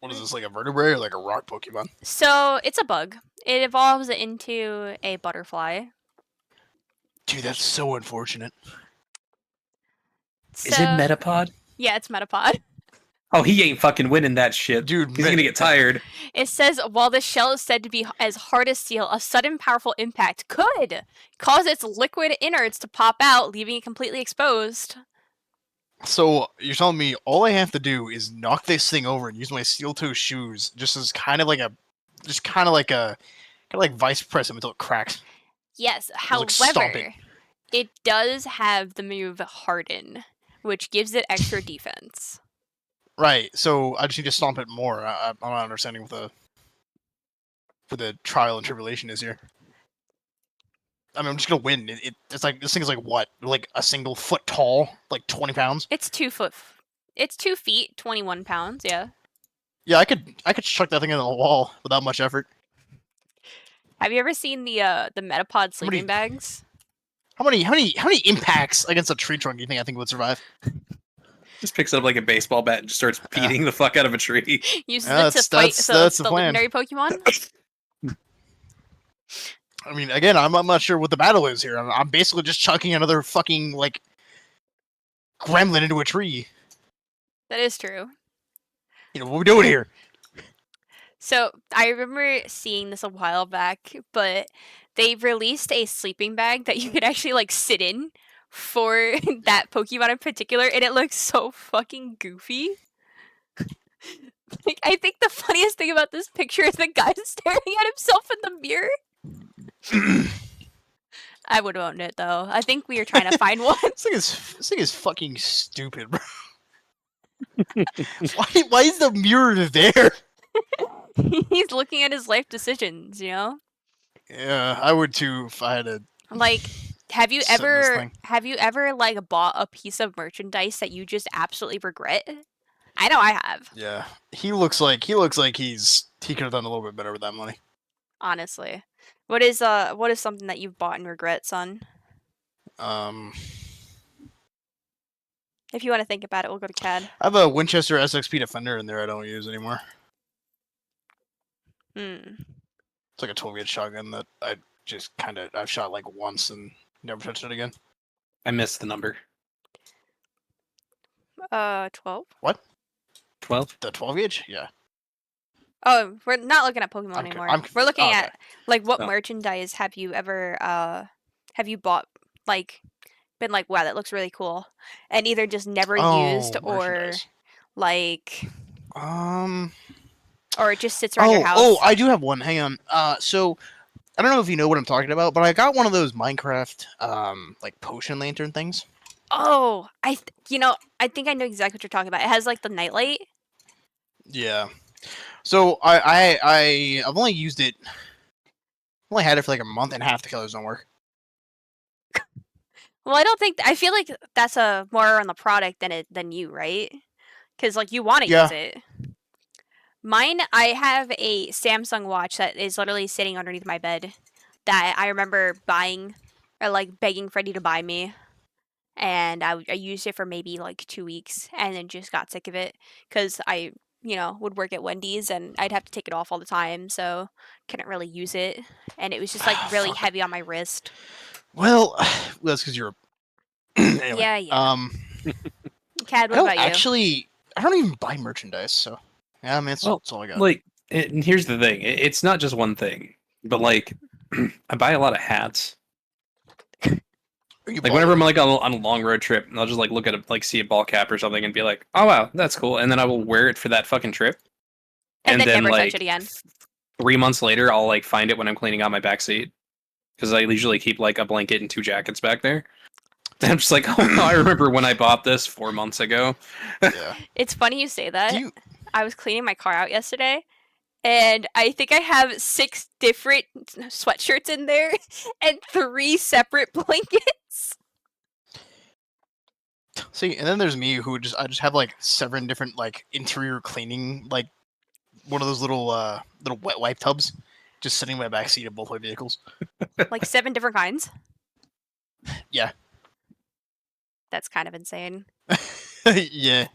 What is this, like a vertebrae or like a rock Pokemon? So, it's a bug. It evolves into a butterfly. Dude, that's so unfortunate. So, Is it Metapod? yeah, it's Metapod. Oh, he ain't fucking winning that shit. Dude, He's gonna get tired. It says, while the shell is said to be as hard as steel, a sudden powerful impact could cause its liquid innards to pop out, leaving it completely exposed. So you're telling me all I have to do is knock this thing over and use my steel toe shoes, just as kind of like vice press him until it cracks. Yes, like, stomp it. however, it does have the move Harden, which gives it extra defense. Right. So I just need to stomp it more. I'm not understanding what the trial and tribulation is here. I mean, I'm just gonna win. It's like this thing is like what? Like a single foot tall, like 20 pounds. It's 2 foot. It's 2 feet, 21 pounds. Yeah. Yeah, I could chuck that thing into the wall without much effort. Have you ever seen the Metapod sleeping bags? How many impacts against a tree trunk do you think would survive? Just picks up like a baseball bat and just starts beating the fuck out of a tree. Uses Yeah, it to fight that's the the plan. legendary Pokemon. I mean, again, I'm not sure what the battle is here. I'm basically just chucking another fucking like gremlin into a tree. That is true. You know what we doing here? So I remember seeing this a while back, but they released a sleeping bag that you could actually like sit in for that Pokemon in particular, and it looks so fucking goofy. Like, I think the funniest thing about this picture is the guy staring at himself in the mirror. I would have owned it though. I think we are trying to find one. This thing is fucking stupid, bro. Why is the mirror there? He's looking at his life decisions, you know? Yeah, I would too if I had to. Like, have you Sit in this ever thing. like bought a piece of merchandise that you just absolutely regret? I know I have, Yeah, he looks like he could have done a little bit better with that money. honestly. What is something that you've bought and regret, son? I If you want to think about it, we'll go to CAD. have a Winchester SXP Defender in there I don't use anymore. Hmm. It's like a 12-gauge shotgun that I've shot like once and never touched it again. I missed the number. 12. 12? The 12-gauge? Yeah. Oh, we're not looking at Pokemon I'm anymore. confused. We're looking Oh, okay. at like what Oh. merchandise have you ever have you bought, like been like, wow, that looks really cool, and either just never used or merchandise. like Um. or it just sits around your house. Oh, I do have one. Hang on. So I don't know if you know what I'm talking about, but I got one of those Minecraft like potion lantern things. Oh, I think I know exactly what you're talking about. It has like the nightlight. Yeah. So I've only used it. I've only had it for like a month and a half. The colors don't work. Well, I feel like that's a more on the product than you, right? Because like you want to use Yeah. it. Mine, I have a Samsung watch that is literally sitting underneath my bed that I remember buying or like begging Freddie to buy me, and I used it for maybe like 2 weeks, and then just got sick of it because I would work at Wendy's and I'd have to take it off all the time, so couldn't really use it, and it was just like really Fuck. heavy on my wrist. Well, that's because you're. Anyway, Yeah. Cad, I what don't about you? actually. I don't even buy merchandise, so yeah. I mean, Well, that's all I got. like, and here's the thing: it's not just one thing, but like, I buy a lot of hats. Are you Like whenever I'm balding? like on a long road trip, I'll just like look at a like see a ball cap or something and be like, oh wow, that's cool, and then I will wear it for that fucking trip, And and then then never touch like it again. 3 months later, I'll like find it when I'm cleaning out my back seat because I usually keep like a blanket and 2 jackets back there. And I'm just like, oh, I remember when I bought this 4 months ago. Yeah. It's funny you say Do that. you? I was cleaning my car out yesterday, and I think I have 6 different sweatshirts in there and 3 separate blankets. See, and then there's me who I just have like 7 different like interior cleaning like one of those little wet wipe tubs just sitting in my backseat of both my vehicles. Like 7 different kinds. Yeah. That's kind of insane. Yeah.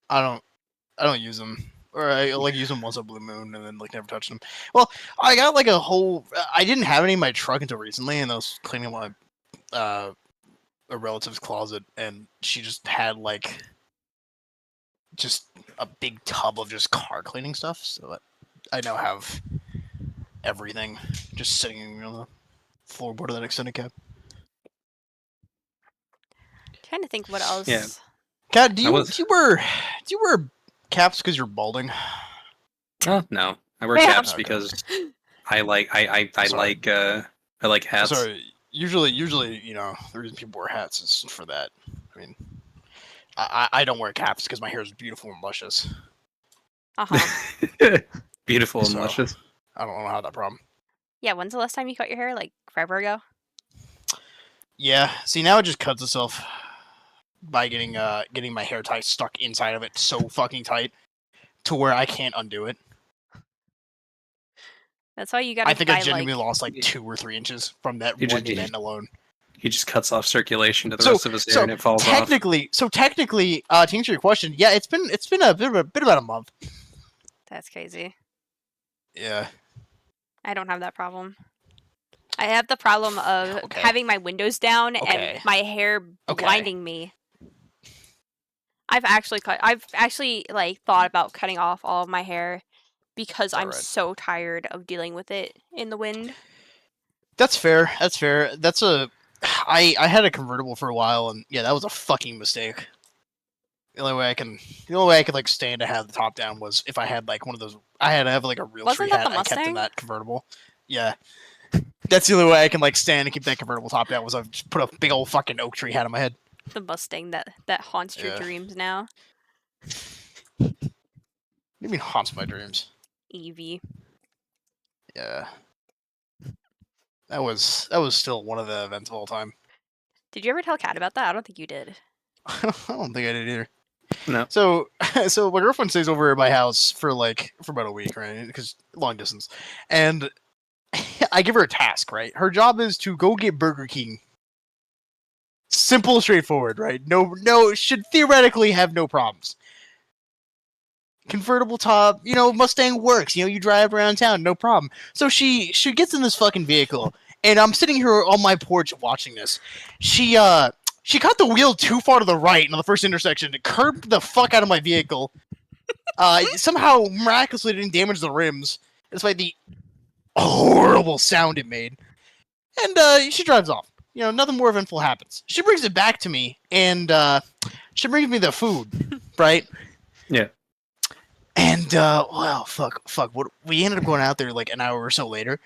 I don't use them. Or I like use them once a blue moon and then like never touch them. Well, I got like a whole. I didn't have any in my truck until recently, and I was cleaning my a relative's closet, and she just had like just a big tub of just car cleaning stuff. So I now have everything just sitting on the floorboard of that extended cab. Trying to think what Yeah. else. Kat, do I you was- do you wear caps because you're balding? Oh no, I wear Yeah. caps Okay. because I like Sorry. I like hats. Sorry. Usually, the reason people wear hats is for that. I mean, I don't wear caps because my hair is beautiful and luscious. Beautiful and So- luscious. I don't know how that problem. Yeah, when's the last time you cut your hair? Like forever ago? Yeah. See, now it just cuts itself by getting my hair tie stuck inside of it so fucking tight to where I can't undo it. That's why you gotta I think I buy genuinely like lost like 2 or 3 inches from that You one just- event alone. He just cuts off circulation to the So- rest of his hair and it falls off. Technically, to answer your question, yeah, it's been a bit about a month. That's crazy. Yeah. I don't have that problem. I have the problem of Okay. having my windows down Okay. and my hair Okay. blinding me. I've actually like thought about cutting off all of my hair because I'm Alright. so tired of dealing with it in the wind. That's fair. That's fair. I had a convertible for a while, and yeah, that was a fucking mistake. The only way I could like stand to have the top down was if I had like one of those. I had to have like a real Wasn't tree that hat the I kept in Mustang? that convertible. Yeah, that's the only way I can like stand and keep that convertible top down was I've just put a big old fucking oak tree hat on my head. The Mustang that haunts your Yeah. dreams now. What do you mean haunts my dreams? Evie. Yeah, that was still one of the events of all time. Did you ever tell Kat about that? I don't think you did. I don't think I did either. No. So my girlfriend stays over at my house for about a week, right? Because long distance, and I give her a task, right? Her job is to go get Burger King. Simple, straightforward, right? No, should theoretically have no problems. Convertible top, Mustang works. You drive around town, no problem. So she gets in this fucking vehicle, and I'm sitting here on my porch watching this. She cut the wheel too far to the right on the first intersection and curbed the fuck out of my vehicle. Somehow miraculously didn't damage the rims, despite the horrible sound it made. And she drives off. Nothing more eventful happens. She brings it back to me, and she brings me the food, right? Yeah. And well, fuck. What we ended up going out there like an hour or so later,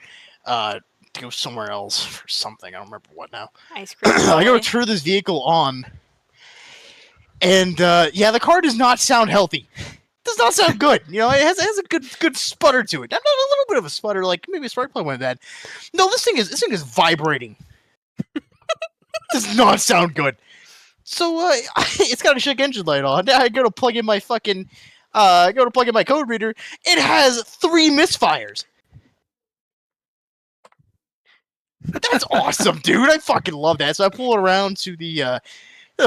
to go somewhere else for something. I don't remember what now. Ice cream. I gotta probably. turn this vehicle on, and yeah, the car does not sound healthy. Does not sound good. It has a good sputter to it. Not a little bit of a sputter, like maybe a spark plug went bad. No, this thing is vibrating. does not sound good. So it's got a check engine light on. I go to plug in my fucking code reader. It has 3 misfires. That's awesome, dude. I fucking love that. So I pull it around to the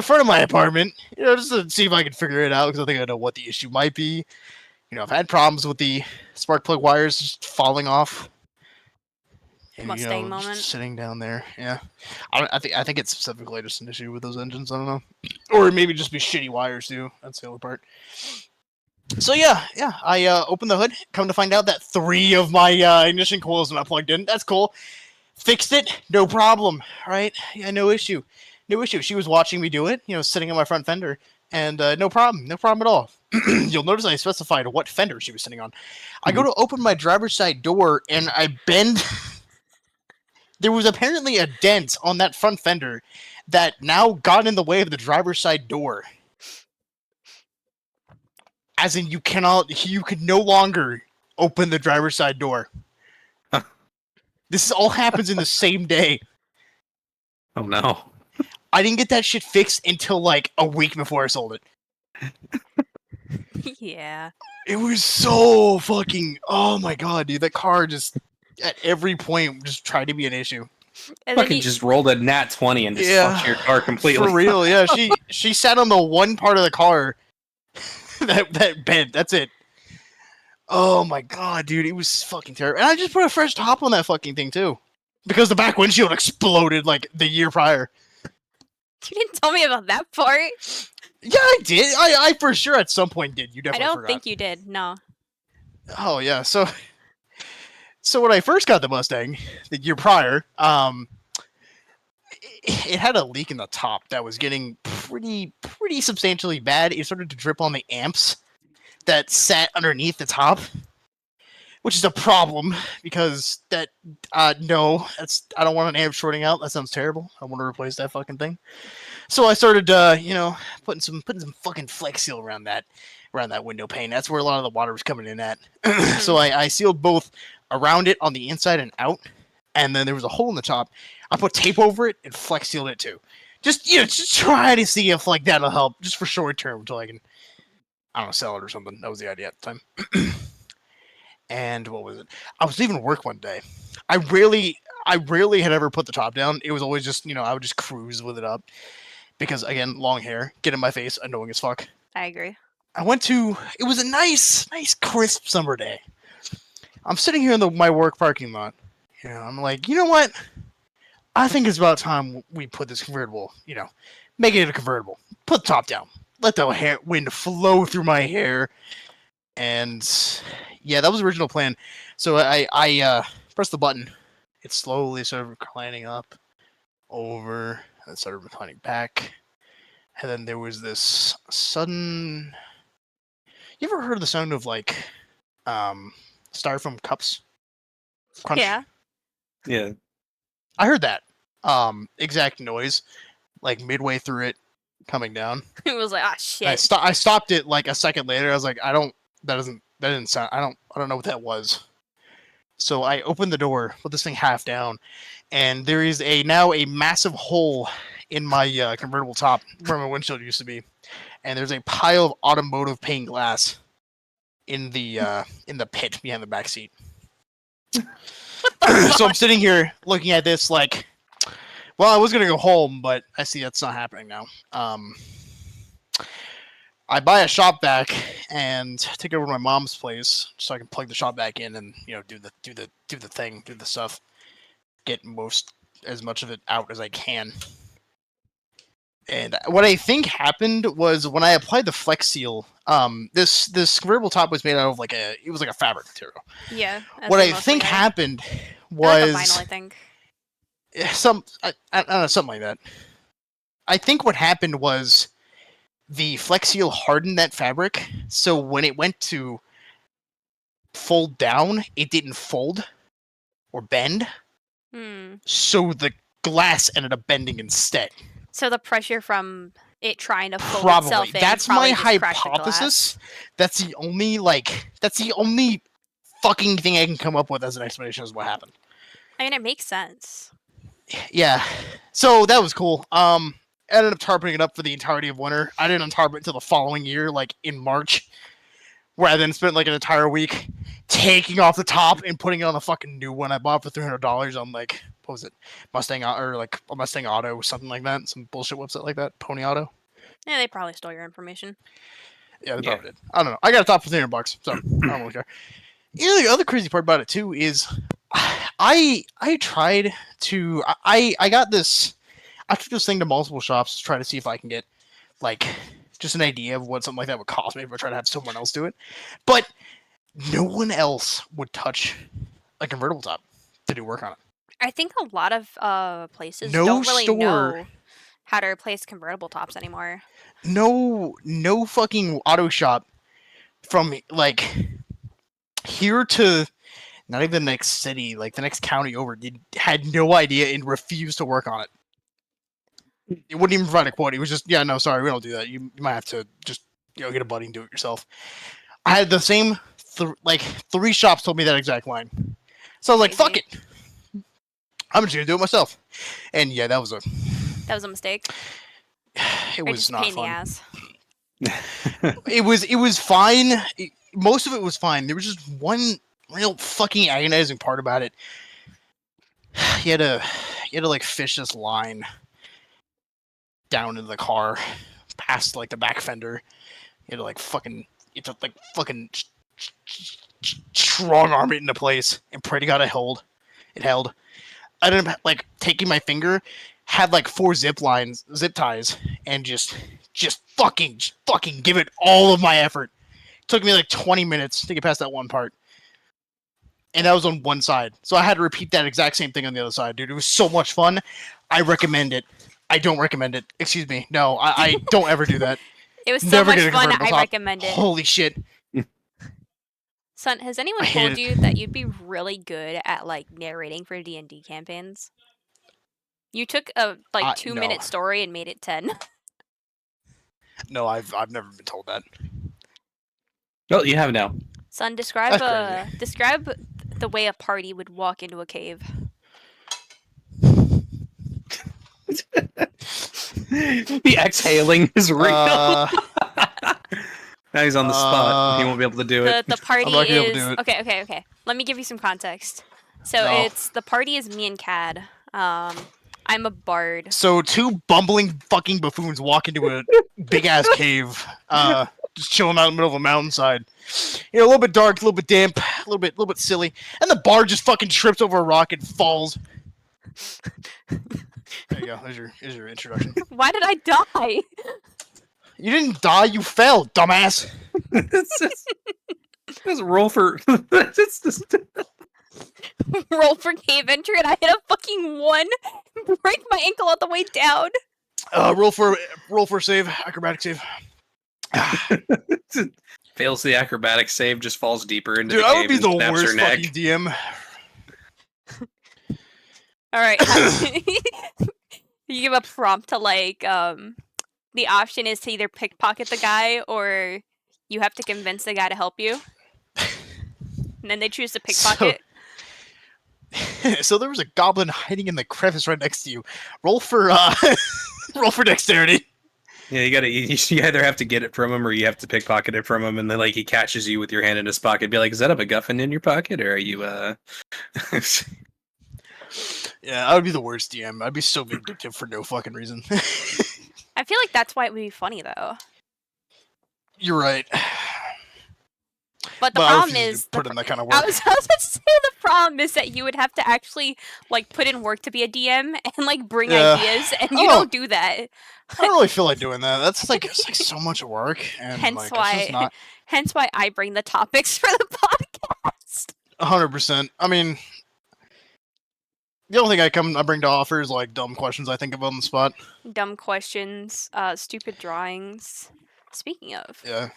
front of my apartment, just to see if I can figure it out, because I think I know what the issue might be. I've had problems with the spark plug wires just falling off. And, Mustang moment. just sitting down there. Yeah, I think it's specifically just an issue with those engines. I don't know, or maybe just be shitty wires too. That's the other part. So yeah. I opened the hood. Come to find out that 3 of my ignition coils are not plugged in. That's cool. Fixed it. No problem. Right? Yeah, no issue. No issue. She was watching me do it. Sitting on my front fender, and no problem. No problem at all. You'll notice I specified what fender she was sitting on. I go to open my driver's side door, and I bend. There was apparently a dent on that front fender that now got in the way of the driver's side door. As in, you could no longer open the driver's side door. Huh. This all happens in the same day. Oh no. I didn't get that shit fixed until like a week before I sold it. Yeah. It was so fucking. Oh my god, dude! That car just at every point just tried to be an issue. And Fucking just rolled a nat 20 and just fucked your car completely. For real, yeah. She sat on the one part of the car that bent. That's it. Oh my god, dude, it was fucking terrible. And I just put a fresh top on that fucking thing too, because the back windshield exploded like the year prior. You didn't tell me about that part. Yeah, I did. I for sure at some point did. You I definitely don't forgot. think you did. No. Oh yeah, so when I first got the Mustang the year prior, it had a leak in the top that was getting pretty substantially bad. It started to drip on the amps that sat underneath the top, which is a problem because I don't want an amp shorting out. That sounds terrible. I want to replace that fucking thing. So I started putting some fucking Flex Seal around that window pane. That's where a lot of the water was coming in at. So I sealed both around it on the inside and out, and then there was a hole in the top. I put tape over it and Flex Sealed it too. Just try to see if like that'll help, just for short term, until I can, I don't know, sell it or something. That was the idea at the time. And what was it? I was leaving work one day. I rarely had ever put the top down. It was always just, I would just cruise with it up. Because, again, long hair, get in my face, annoying as fuck. I agree. It was a nice, crisp summer day. I'm sitting here in my work parking lot. I'm like, you know what? I think it's about time we put this convertible, make it a convertible. Put the top down. Let the wind flow through my hair. And, yeah, that was the original plan. So I pressed the button. It slowly started reclining up, over, and started reclining back. And then there was this sudden... You ever heard the sound of, like, styrofoam cups? Crunch? Yeah. Yeah. I heard that. Exact noise, like, midway through it, coming down. It was like, shit. I stopped it, like, a second later. I was like, that didn't sound... I don't know what that was. So I opened the door, put this thing half down, and there is now a massive hole in my convertible top where my windshield used to be, and there's a pile of automotive pane glass in the pit behind the back seat. So I'm sitting here looking at this like, well, I was gonna go home, but I see that's not happening now. I buy a shop vac and take it over to my mom's place so I can plug the shop vac in and do the stuff, get as much of it out as I can. And what I think happened was when I applied the Flex Seal, this convertible top was made out of it was like a fabric material. Yeah. What I think happened was like a vinyl, I think. I don't know, something like that. I think what happened was the Flex Seal hardened that fabric, so when it went to fold down, it didn't fold or bend. So the glass ended up bending instead. So the pressure from it trying to fold itself in. That's my hypothesis. That's the only fucking thing I can come up with as an explanation as what happened. I mean, it makes sense. yeah. So that was cool. Ended up tarping it up for the entirety of winter. I didn't untarp it until the following year, like in March, where I then spent like an entire week taking off the top and putting it on a fucking new one I bought for $300 on like what was it, Mustang or like a Mustang Auto, something like that, some bullshit website like that, Pony Auto. Yeah, they probably stole your information. Yeah, they Yeah. probably did. I don't know. I got a top for $300, so I don't really care. You know, the other crazy part about it too is I tried to I got this. I took this thing to multiple shops to try to see if I can get like just an idea of what something like that would cost me if I try to have someone else do it. But no one else would touch a convertible top to do work on it. I think a lot of places No don't really store. know how to replace convertible tops anymore. No fucking auto shop from like here to not even the next city, like the next county over, had no idea and refused to work on it. It wouldn't even provide a quote. It was just, yeah, no, sorry, we don't do that. You might have to just, get a buddy and do it yourself. I had the same, like, 3 shops told me that exact line. So I was like, fuck Crazy. it. I'm just gonna do it myself. And yeah, that was a mistake. it Or was just not pain in the fun. ass. It was fine. Most of it was fine. There was just one real fucking agonizing part about it. You had to like fish this line down into the car, past like the back fender. You had to like fucking strong arm it into place and pray to God it held. I ended up like taking my finger, had like 4 zip ties, and just fucking give it all of my effort. It took me like 20 minutes to get past that one part. And that was on one side. So I had to repeat that exact same thing on the other side, dude. It was so much fun. I recommend it. I don't recommend it. Excuse me. No, I don't ever do that. It was so Never much get a fun. convertible I top. recommend it. Holy shit. Son, has anyone I told hated you that you'd be really good at like narrating for D&D campaigns? You took a like 2-minute No. story and made it 10. No, I've never been told that. Well, you have now. Son, describe That's describe the way a party would walk into a cave. The exhaling is real. Now he's on the spot. He won't be able to do it. The party I'm not gonna be able is to do it. okay. Let me give you some context. So No. it's the party is me and Cad. I'm a bard. So 2 bumbling fucking buffoons walk into a big ass cave, just chilling out in the middle of a mountainside. A little bit dark, a little bit damp, a little bit silly, and the bard just fucking trips over a rock and falls. There you go. There's your introduction. Why did I die? You didn't die. You fell, dumbass. Just roll for. It's just. Roll for cave entry and I hit a fucking 1, break my ankle all the way down. Roll for save, acrobatic save. Fails the acrobatic save, just falls deeper into Dude, the I cave would be and the snaps her worst neck. fucking DM. All right. You give a prompt to like the option is to either pickpocket the guy or you have to convince the guy to help you. And then they choose to pickpocket. So there was a goblin hiding in the crevice right next to you. Roll for roll for dexterity. Yeah, you either have to get it from him or you have to pickpocket it from him, and then like he catches you with your hand in his pocket. Be like, is that a MacGuffin in your pocket, or are you Yeah, I would be the worst DM. I'd be so vindictive for no fucking reason. I feel like that's why it would be funny though. You're right. But the But I problem refuse is to put in that kind of I work. was about to say the problem is that you would have to actually like put in work to be a DM and like bring Yeah. ideas, and I you don't- don't do that. I don't really feel like doing that. That's like it's like so much work, and Hence like it's why- just not Hence why I bring the topics for the podcast. 100%. I mean, the only thing I bring to offer is like dumb questions I think of on the spot. Dumb questions, stupid drawings. Speaking of, Yeah.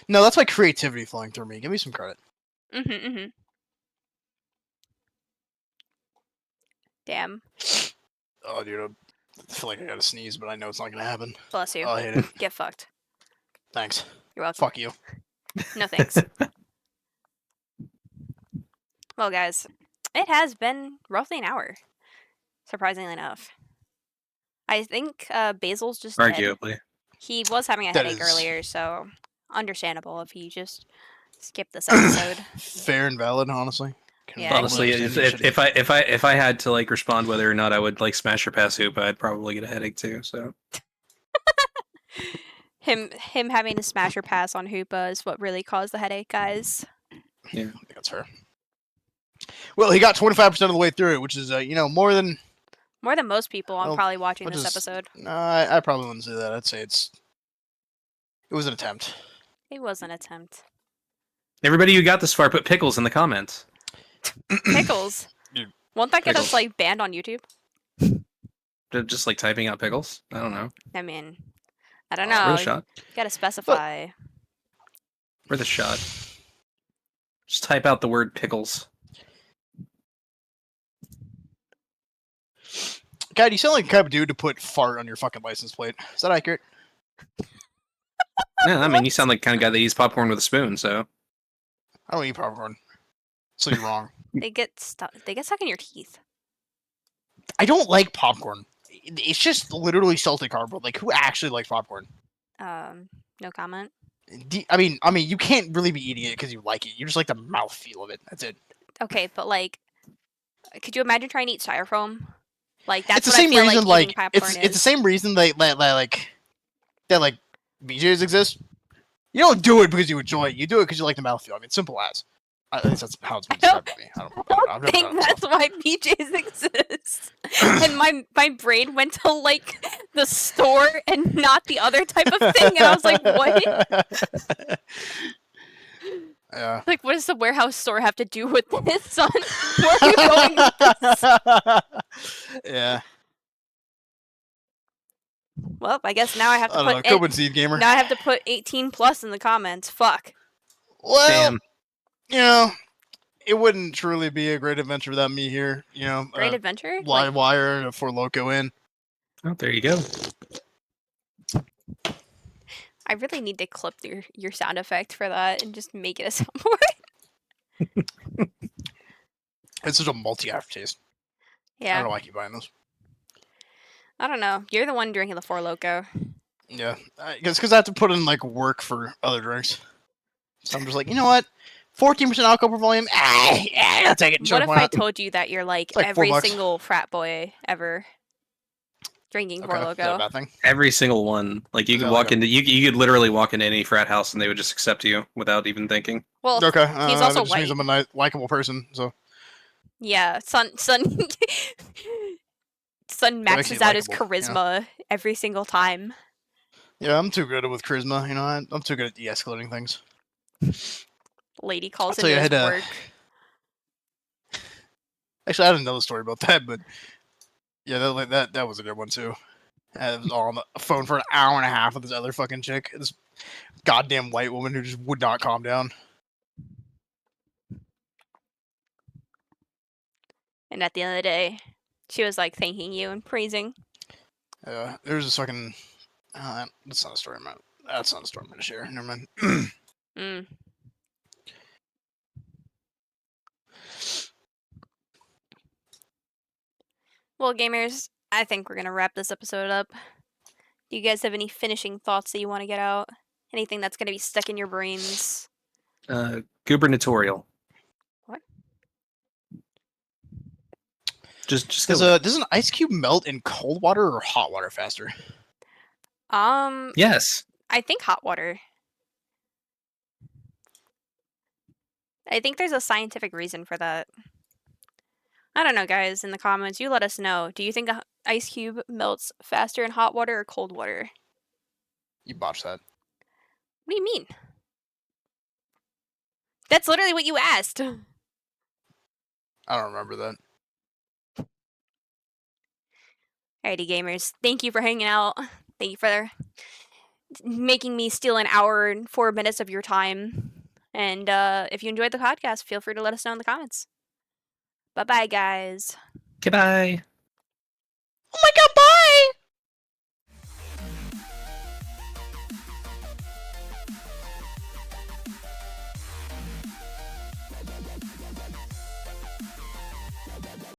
No, that's my creativity flowing through me. Give me some credit. Damn, Oh, dude, I feel like I gotta sneeze, but I know it's not gonna happen. bless you. Oh, I hate it. Get fucked. Thanks. You're welcome. Fuck you. No thanks. Well, guys, it has been roughly an hour. surprisingly enough. I think Basil's just dead. Arguably. He was having a That headache is- earlier, so understandable if he just skipped this episode. Fair and valid, honestly. Can Yeah, Honestly, understand if I had to like respond whether or not I would like smash or pass Hoopa, I'd probably get a headache too. So him having to smash or pass on Hoopa is what really caused the headache, guys. I think that's fair. Well, he got 25% of the way through it, which is more than. More than most people on Well, probably watching which this is- episode. No, I probably wouldn't say that. I'd say it was an attempt. It was an attempt. everybody who got this far, put pickles in the comments. Pickles. Dude, Won't that get us pickles. like banned on YouTube? Just like typing out pickles. I don't know. I mean, I don't Worth know. a shot. You gotta specify. Worth a shot. Just type out the word pickles. God, you sound like the type of dude to put fart on your fucking license plate. Is that accurate? Yeah, I mean, you sound like the kind of guy that eats popcorn with a spoon. So I don't eat popcorn. So you're wrong. They get stuck. They get stuck in your teeth. I don't like popcorn. It's just literally salted cardboard. Like, who actually likes popcorn? No comment. I mean, you can't really be eating it because you like it. You just like the mouthfeel of it. That's it. Okay, but like, could you imagine trying to eat styrofoam? Like that's It's the what same I feel reason, like like eating popcorn it's the is. same reason that BJ's exist. You don't do it because you enjoy it. You do it because you like the mouthfeel. I mean, simple as. At least that's how it's been I don't- described to me. I I've don't never think done it that's why PJs exist. And my brain went to like the store and not the other type of thing, and I was like, what? Yeah. Like, what does the warehouse store have to do with this, son? Where are you going with this? Yeah. Well, I guess now I have I to don't know. put Coben Seed Gamer. now I have to put 18 plus in the comments. Fuck. Well, damn. you know, it wouldn't truly be a great adventure without me here. You know, Great adventure. live wire and a Four Loco in. Oh, there you go. I really need to clip your sound effect for that and just make it a soundboard. It's such a multi aftertaste. I Yeah. don't know why I keep buying those. I don't know. You're the one drinking the Four Loco. Yeah, because I have to put in like work for other drinks. So I'm just like, you know what? 14% alcohol per volume. I'll take it. What if why I not? told you that you're like, It's like every $4. single frat boy ever drinking Four Okay, is that a Loco? bad thing? Every single one. Like you Is could that walk like a- into you could literally walk into any frat house and they would just accept you without even thinking. Well, Okay, he's also that just means white. I'm a nice, likable person. So Yeah, Sun makes maxes you out his likable, you know? charisma every single time. yeah, I'm too good with charisma. You know, I'm too good at de-escalating things. Lady calls I'll tell into you, I his had, work. Actually, I didn't know the story about that, but yeah, that was a good one too. I was all on the phone for an hour and a half with this other fucking chick, this goddamn white woman who just would not calm down. And at the end of the day, she was like thanking you and praising. There's this fucking. That's not a story. That's not a story I'm gonna share. Never mind. Mm. Well, gamers, I think we're gonna wrap this episode up. Do you guys have any finishing thoughts that you want to get out? Anything that's gonna be stuck in your brains? Gubernatorial. What? Just go. Does an ice cube melt in cold water or hot water faster? Yes. I think hot water. I think there's a scientific reason for that. I don't know, guys. In the comments, you let us know. Do you think an ice cube melts faster in hot water or cold water? You botched that. What do you mean? That's literally what you asked. I don't remember that. Alrighty, gamers. Thank you for hanging out. Thank you for making me steal an hour and 4 minutes of your time. And if you enjoyed the podcast, feel free to let us know in the comments. Bye-bye, guys. Goodbye. Oh my